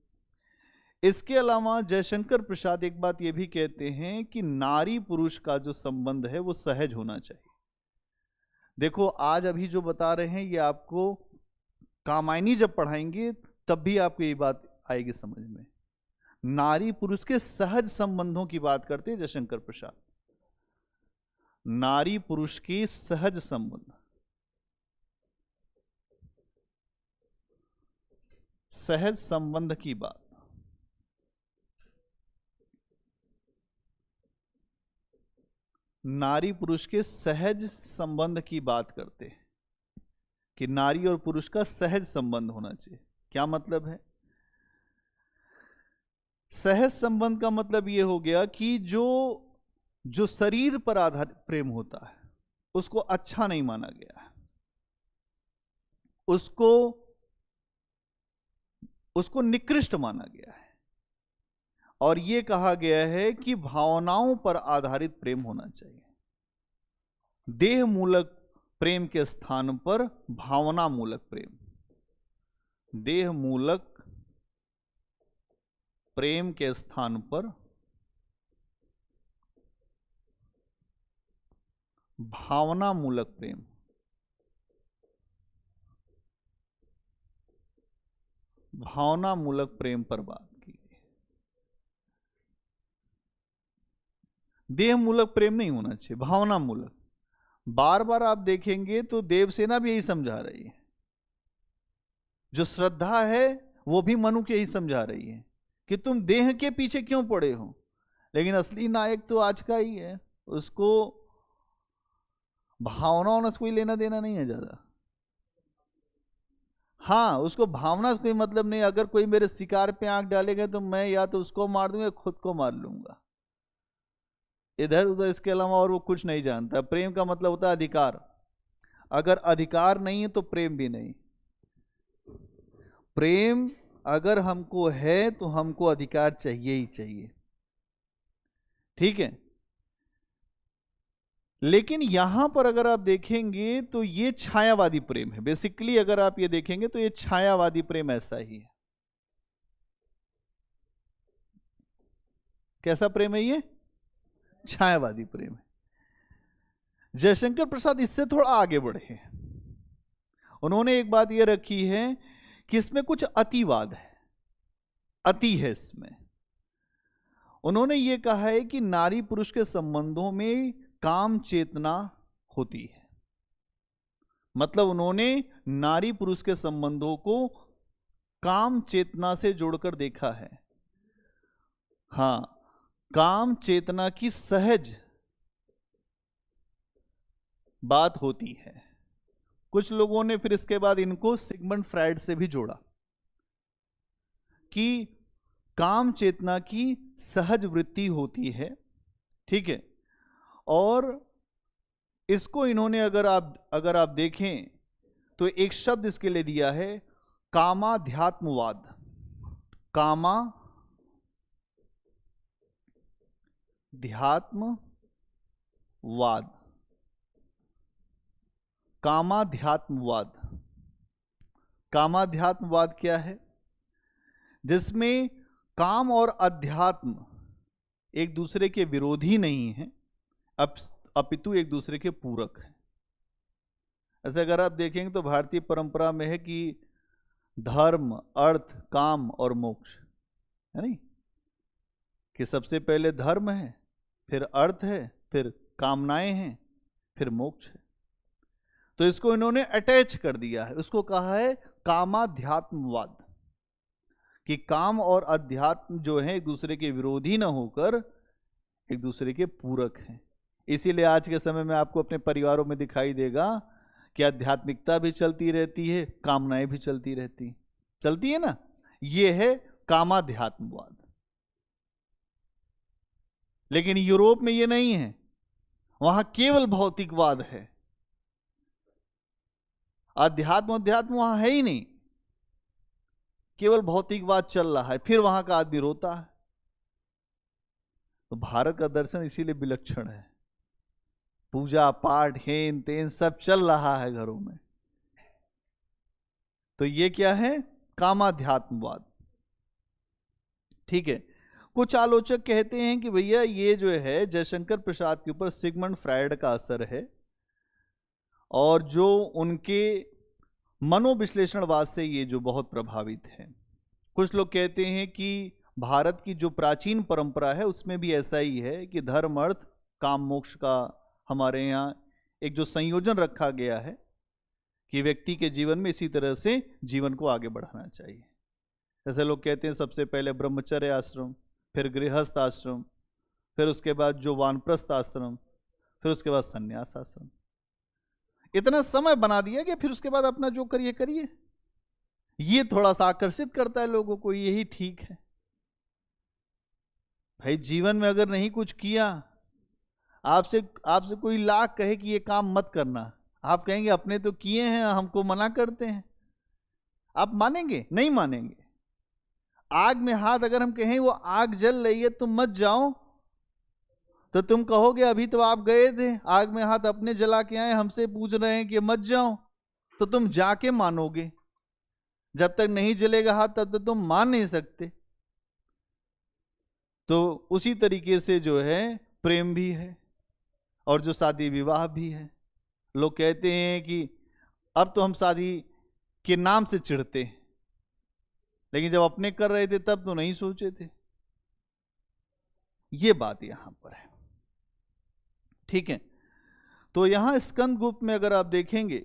इसके अलावा जयशंकर प्रसाद एक बात ये भी कहते हैं कि नारी पुरुष का जो संबंध है वो सहज होना चाहिए। देखो, आज अभी जो बता रहे हैं ये आपको कामायनी जब पढ़ाएंगे तब भी आपको ये बात आएगी समझ में। नारी पुरुष के सहज संबंधों की बात करते हैं जयशंकर प्रसाद। नारी पुरुष की सहज संबंध, सहज संबंध की बात। नारी पुरुष के सहज संबंध की बात करते हैं कि नारी और पुरुष का सहज संबंध होना चाहिए। क्या मतलब है? सहज संबंध का मतलब यह हो गया कि जो शरीर पर आधारित प्रेम होता है उसको अच्छा नहीं माना गया है, उसको निकृष्ट माना गया है, और यह कहा गया है कि भावनाओं पर आधारित प्रेम होना चाहिए। देह मूलक प्रेम के स्थान पर भावना मूलक प्रेम, देह मूलक प्रेम के स्थान पर भावना मूलक प्रेम, भावना मूलक प्रेम पर बात की गई। देह मूलक प्रेम नहीं होना चाहिए, भावना मूलक। बार बार आप देखेंगे तो देवसेना भी यही समझा रही है, जो श्रद्धा है वो भी मनु के ही समझा रही है कि तुम देह के पीछे क्यों पड़े हो। लेकिन असली नायक तो आज का ही है, उसको भावनाओं से कोई लेना देना नहीं है ज्यादा। हाँ, उसको भावना से कोई मतलब नहीं। अगर कोई मेरे शिकार पे आंख डालेगा तो मैं या तो उसको मार दूंगा या खुद को मार लूंगा, इधर उधर इसके अलावा और वो कुछ नहीं जानता। प्रेम का मतलब होता है अधिकार। अगर अधिकार नहीं है तो प्रेम भी नहीं। प्रेम अगर हमको है तो हमको अधिकार चाहिए ही चाहिए। ठीक है, लेकिन यहां पर अगर आप देखेंगे तो ये छायावादी प्रेम है। बेसिकली अगर आप ये देखेंगे तो ये छायावादी प्रेम ऐसा ही है। कैसा प्रेम है ये? छायावादी प्रेम है। जयशंकर प्रसाद इससे थोड़ा आगे बढ़े हैं। उन्होंने एक बात ये रखी है कि इसमें कुछ अतिवाद है, अति है इसमें। उन्होंने ये कहा है कि नारी पुरुष के संबंधों में काम चेतना होती है। मतलब उन्होंने नारी पुरुष के संबंधों को काम चेतना से जोड़कर देखा है। हां, काम चेतना की सहज बात होती है। कुछ लोगों ने फिर इसके बाद इनको सिगमंड फ्राइड से भी जोड़ा कि काम चेतना की सहज वृत्ति होती है। ठीक है, और इसको इन्होंने अगर आप देखें तो एक शब्द इसके लिए दिया है, कामाध्यात्मवाद। कामाध्यात्मवाद, कामाध्यात्मवाद। कामाध्यात्मवाद क्या है? जिसमें काम और अध्यात्म एक दूसरे के विरोधी नहीं है, अपितु एक दूसरे के पूरक है। ऐसे अगर आप देखेंगे तो भारतीय परंपरा में है कि धर्म, अर्थ, काम और मोक्ष, है नहीं? कि सबसे पहले धर्म है, फिर अर्थ है, फिर कामनाएं हैं, फिर मोक्ष है। तो इसको इन्होंने अटैच कर दिया है, उसको कहा है कामाध्यात्मवाद, कि काम और अध्यात्म जो है एक दूसरे के विरोधी ना होकर एक दूसरे के पूरक हैं। इसीलिए आज के समय में आपको अपने परिवारों में दिखाई देगा कि आध्यात्मिकता भी चलती रहती है, कामनाएं भी चलती है ना। ये है कामाध्यात्मवाद। लेकिन यूरोप में ये नहीं है, वहां केवल भौतिकवाद है, अध्यात्म वहां है ही नहीं, केवल भौतिकवाद चल रहा है, फिर वहां का आदमी रोता है। तो भारत का दर्शन इसीलिए विलक्षण है, पूजा पाठ हेन तेन सब चल रहा है घरों में। तो ये क्या है? कामाध्यात्मवाद। ठीक है। कुछ आलोचक कहते हैं कि भैया ये जो है जयशंकर प्रसाद के ऊपर सिगमंड फ्रायड का असर है, और जो उनके मनोविश्लेषणवाद से ये जो बहुत प्रभावित है। कुछ लोग कहते हैं कि भारत की जो प्राचीन परंपरा है उसमें भी ऐसा ही है कि धर्म, अर्थ, काम, मोक्ष का हमारे यहाँ एक जो संयोजन रखा गया है कि व्यक्ति के जीवन में इसी तरह से जीवन को आगे बढ़ाना चाहिए। जैसे लोग कहते हैं सबसे पहले ब्रह्मचर्य आश्रम, फिर गृहस्थ आश्रम, फिर उसके बाद जो वानप्रस्थ आश्रम, फिर उसके बाद संन्यास आश्रम। इतना समय बना दिया कि फिर उसके बाद अपना जो करिए। ये थोड़ा सा आकर्षित करता है लोगों को, यही ठीक है। भाई जीवन में अगर नहीं कुछ किया, आपसे कोई लाख कहे कि ये काम मत करना, आप कहेंगे अपने तो किए हैं, हमको मना करते हैं। आप मानेंगे? नहीं मानेंगे। आग में हाथ अगर हम कहें वो आग जल रही है तुम मत जाओ, तो तुम कहोगे अभी तो आप गए थे, आग में हाथ अपने जला के आए, हमसे पूछ रहे हैं कि मत जाओ, तो तुम जाके मानोगे। जब तक नहीं जलेगा हाथ तब तक तुम मान नहीं सकते। तो उसी तरीके से जो है प्रेम भी है, और जो शादी विवाह भी है। लोग कहते हैं कि अब तो हम शादी के नाम से चिढ़ते हैं, लेकिन जब अपने कर रहे थे तब तो नहीं सोचे थे। ये बात यहां पर है। ठीक है। तो यहां स्कंद गुप्त में अगर आप देखेंगे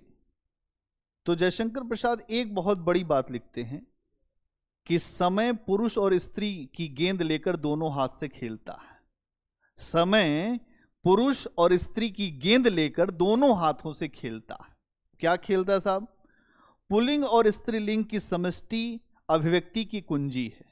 तो जयशंकर प्रसाद एक बहुत बड़ी बात लिखते हैं कि समय पुरुष और स्त्री की गेंद लेकर दोनों हाथ से खेलता है। समय पुरुष और स्त्री की गेंद लेकर दोनों हाथों से खेलता है। क्या खेलता है साहब? पुल्लिंग और स्त्रीलिंग की समष्टि अभिव्यक्ति की कुंजी है।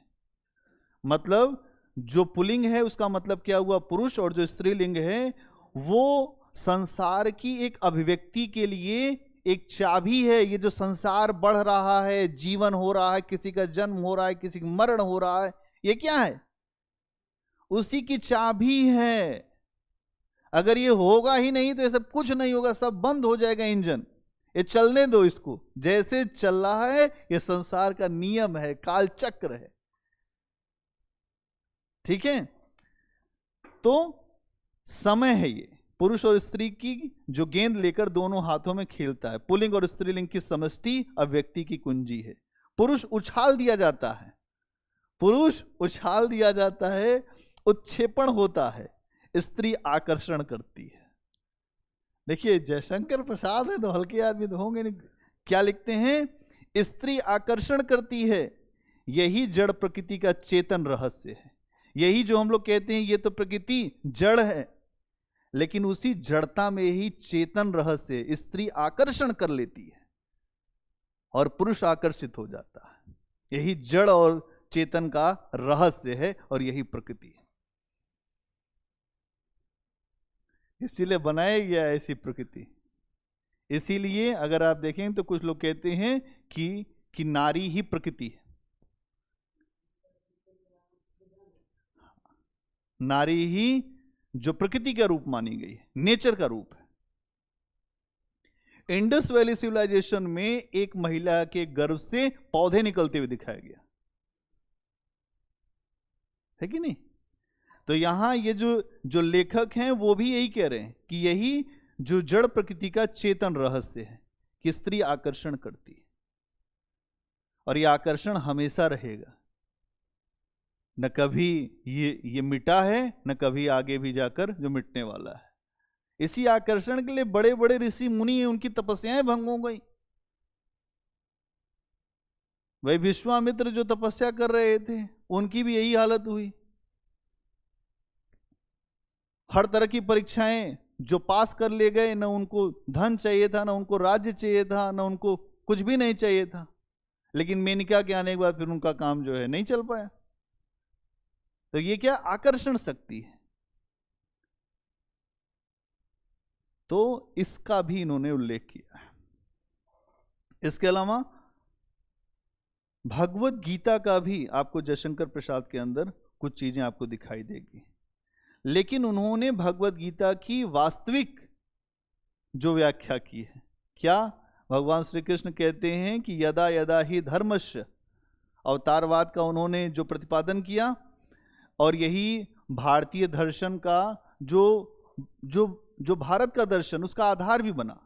मतलब जो पुल्लिंग है उसका मतलब क्या हुआ? पुरुष, और जो स्त्रीलिंग है वो संसार की एक अभिव्यक्ति के लिए एक चाबी है। ये जो संसार बढ़ रहा है, जीवन हो रहा है, किसी का जन्म हो रहा है, किसी का मरण हो रहा है, ये क्या है? उसी की चाबी है। अगर ये होगा ही नहीं तो ये सब कुछ नहीं होगा, सब बंद हो जाएगा इंजन। ये चलने दो इसको, जैसे चल रहा है ये संसार का नियम है, काल चक्र है। ठीक है। तो समय है ये पुरुष और स्त्री की जो गेंद लेकर दोनों हाथों में खेलता है। पुल्लिंग और स्त्रीलिंग की समष्टि अभिव्यक्ति की कुंजी है। पुरुष उछाल दिया जाता है, पुरुष उछाल दिया जाता है, उत्क्षेपण होता है, स्त्री आकर्षण करती है। देखिए जयशंकर प्रसाद है तो हल्के आदमी तो होंगे नहीं। क्या लिखते हैं? स्त्री आकर्षण करती है, यही जड़ प्रकृति का चेतन रहस्य है। यही जो हम लोग कहते हैं ये तो प्रकृति जड़ है, लेकिन उसी जड़ता में ही चेतन रहस्य, स्त्री आकर्षण कर लेती है और पुरुष आकर्षित हो जाता है। यही जड़ और चेतन का रहस्य है और यही प्रकृति है। इसीलिए बनाया गया है ऐसी प्रकृति। इसीलिए अगर आप देखें तो कुछ लोग कहते हैं कि नारी ही प्रकृति है। नारी ही जो प्रकृति का रूप मानी गई है, नेचर का रूप है। इंडस वैली सिविलाइजेशन में एक महिला के गर्भ से पौधे निकलते हुए दिखाया गया है कि नहीं? तो यहां ये जो लेखक हैं वो भी यही कह रहे हैं कि यही जो जड़ प्रकृति का चेतन रहस्य है कि स्त्री आकर्षण करती है और ये आकर्षण हमेशा रहेगा, न कभी ये मिटा है, न कभी आगे भी जाकर जो मिटने वाला है। इसी आकर्षण के लिए बड़े बड़े ऋषि मुनि उनकी तपस्याएं भंग हो गई। वही विश्वामित्र जो तपस्या कर रहे थे उनकी भी यही हालत हुई। हर तरह की परीक्षाएं जो पास कर ले गए, न उनको धन चाहिए था, न उनको राज्य चाहिए था, न उनको कुछ भी नहीं चाहिए था, लेकिन मेनका के आने के बाद फिर उनका काम जो है नहीं चल पाया। तो ये क्या आकर्षण शक्ति है, तो इसका भी इन्होंने उल्लेख किया है। इसके अलावा भगवत गीता का भी आपको जयशंकर प्रसाद के अंदर कुछ चीजें आपको दिखाई देगी, लेकिन उन्होंने भगवत गीता की वास्तविक जो व्याख्या की है, क्या भगवान श्री कृष्ण कहते हैं कि यदा यदा ही धर्मस्य, अवतारवाद का उन्होंने जो प्रतिपादन किया और यही भारतीय दर्शन का जो भारत का दर्शन उसका आधार भी बना।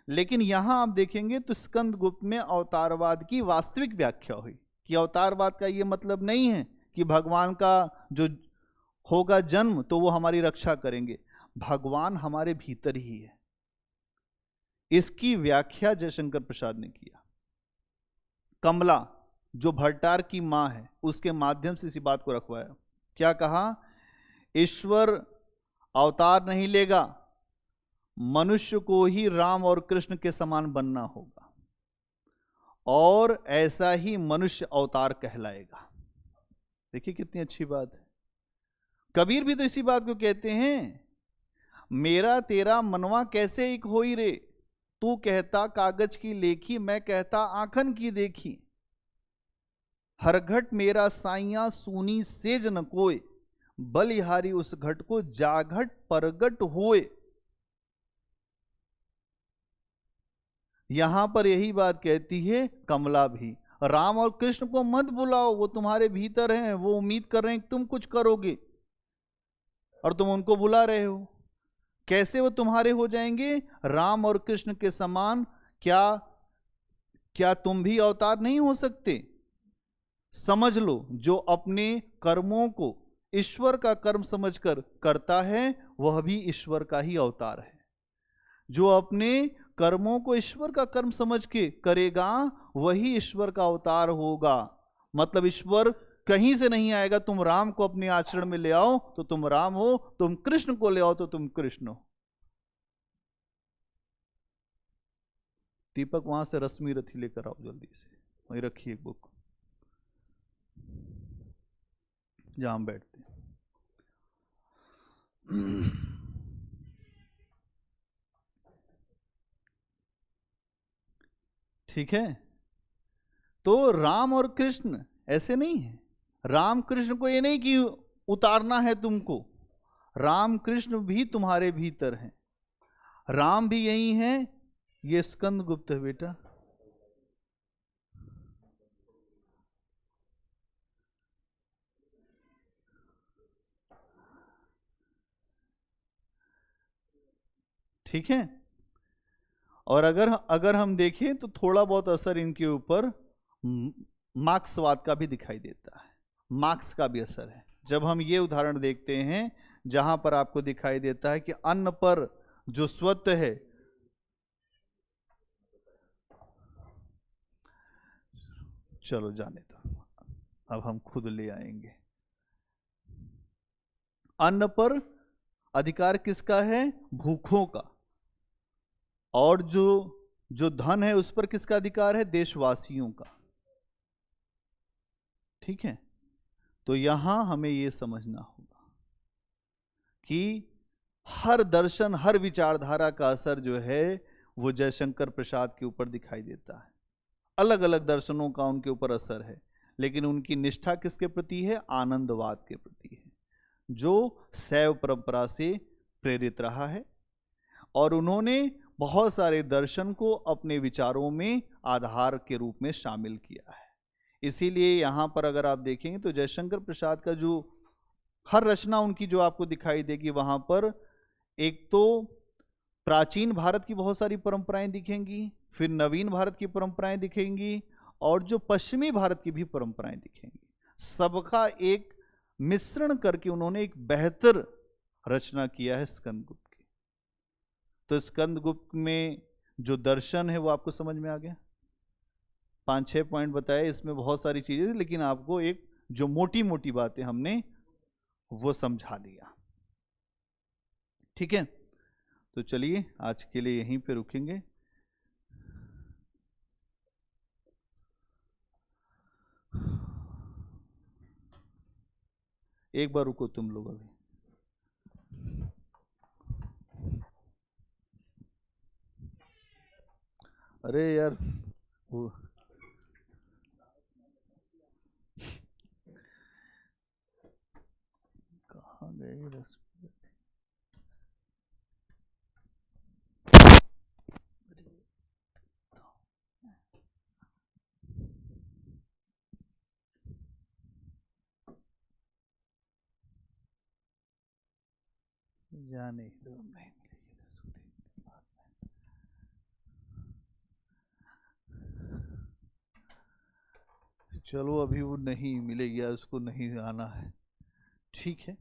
लेकिन यहां आप देखेंगे तो स्कंद गुप्त में अवतारवाद की वास्तविक व्याख्या हुई कि अवतारवाद का यह मतलब नहीं है कि भगवान का जो होगा जन्म तो वो हमारी रक्षा करेंगे, भगवान हमारे भीतर ही है। इसकी व्याख्या जयशंकर प्रसाद ने किया। कमला जो भट्टार की मां है उसके माध्यम से इसी बात को रखवाया। क्या कहा? ईश्वर अवतार नहीं लेगा, मनुष्य को ही राम और कृष्ण के समान बनना होगा और ऐसा ही मनुष्य अवतार कहलाएगा। देखिए कितनी अच्छी बात है। कबीर भी तो इसी बात को कहते हैं, मेरा तेरा मनवा कैसे एक होई रे, तू कहता कागज की लेखी, मैं कहता आंखन की देखी, हर घट मेरा साइया सूनी सेज न कोय, बलिहारी उस घट को जाघट परगट होए। यहां पर यही बात कहती है कमला भी, राम और कृष्ण को मत बुलाओ, वो तुम्हारे भीतर हैं, वो उम्मीद कर रहे हैं कि तुम कुछ करोगे और तुम उनको बुला रहे हो। कैसे वो तुम्हारे हो जाएंगे? राम और कृष्ण के समान। क्या तुम भी अवतार नहीं हो सकते? समझ लो, जो अपने कर्मों को ईश्वर का कर्म समझकर करता है वह भी ईश्वर का ही अवतार है। जो अपने कर्मों को ईश्वर का कर्म समझ के करेगा वही ईश्वर का अवतार होगा। मतलब ईश्वर कहीं से नहीं आएगा। तुम राम को अपने आचरण में ले आओ तो तुम राम हो, तुम कृष्ण को ले आओ तो तुम कृष्ण हो। दीपक वहां से रश्मि रथी लेकर आओ जल्दी से, वहीं रखिए एक बुक जहां हम बैठते हैं। ठीक है, तो राम और कृष्ण ऐसे नहीं है। राम कृष्ण को ये नहीं कि उतारना है तुमको, राम कृष्ण भी तुम्हारे भीतर हैं। राम भी यही है। ये स्कंद गुप्त है बेटा। ठीक है, और अगर हम देखें तो थोड़ा बहुत असर इनके ऊपर मार्क्सवाद का भी दिखाई देता है। मार्क्स का भी असर है। जब हम ये उदाहरण देखते हैं जहां पर आपको दिखाई देता है कि अन्न पर जो स्वत्व है, चलो जाने दो, अब हम खुद ले आएंगे। अन्न पर अधिकार किसका है? भूखों का। और जो धन है उस पर किसका अधिकार है? देशवासियों का। ठीक है, तो यहां हमें यह समझना होगा कि हर दर्शन, हर विचारधारा का असर जो है वो जयशंकर प्रसाद के ऊपर दिखाई देता है। अलग अलग दर्शनों का उनके ऊपर असर है, लेकिन उनकी निष्ठा किसके प्रति है? आनंदवाद के प्रति है, जो शैव परंपरा से प्रेरित रहा है। और उन्होंने बहुत सारे दर्शन को अपने विचारों में आधार के रूप में शामिल किया है। इसीलिए यहाँ पर अगर आप देखेंगे तो जयशंकर प्रसाद का जो हर रचना उनकी जो आपको दिखाई देगी, वहाँ पर एक तो प्राचीन भारत की बहुत सारी परंपराएं दिखेंगी, फिर नवीन भारत की परंपराएं दिखेंगी, और जो पश्चिमी भारत की भी परंपराएं दिखेंगी। सबका एक मिश्रण करके उन्होंने एक बेहतर रचना किया है स्कंदगुप्त की। तो स्कंदगुप्त में जो दर्शन है वो आपको समझ में आ गया। 5-6 पॉइंट बताए, इसमें बहुत सारी चीजें थी, लेकिन आपको एक जो मोटी मोटी बातें हमने वो समझा दिया। ठीक है, तो चलिए आज के लिए यहीं पे रुकेंगे। एक बार रुको तुम लोग अभी। अरे यार वो कहाँ गए रस? जाने दो, नहीं मिलेगी बाद में। चलो अभी वो नहीं मिलेगी, उसको नहीं आना है, ठीक है।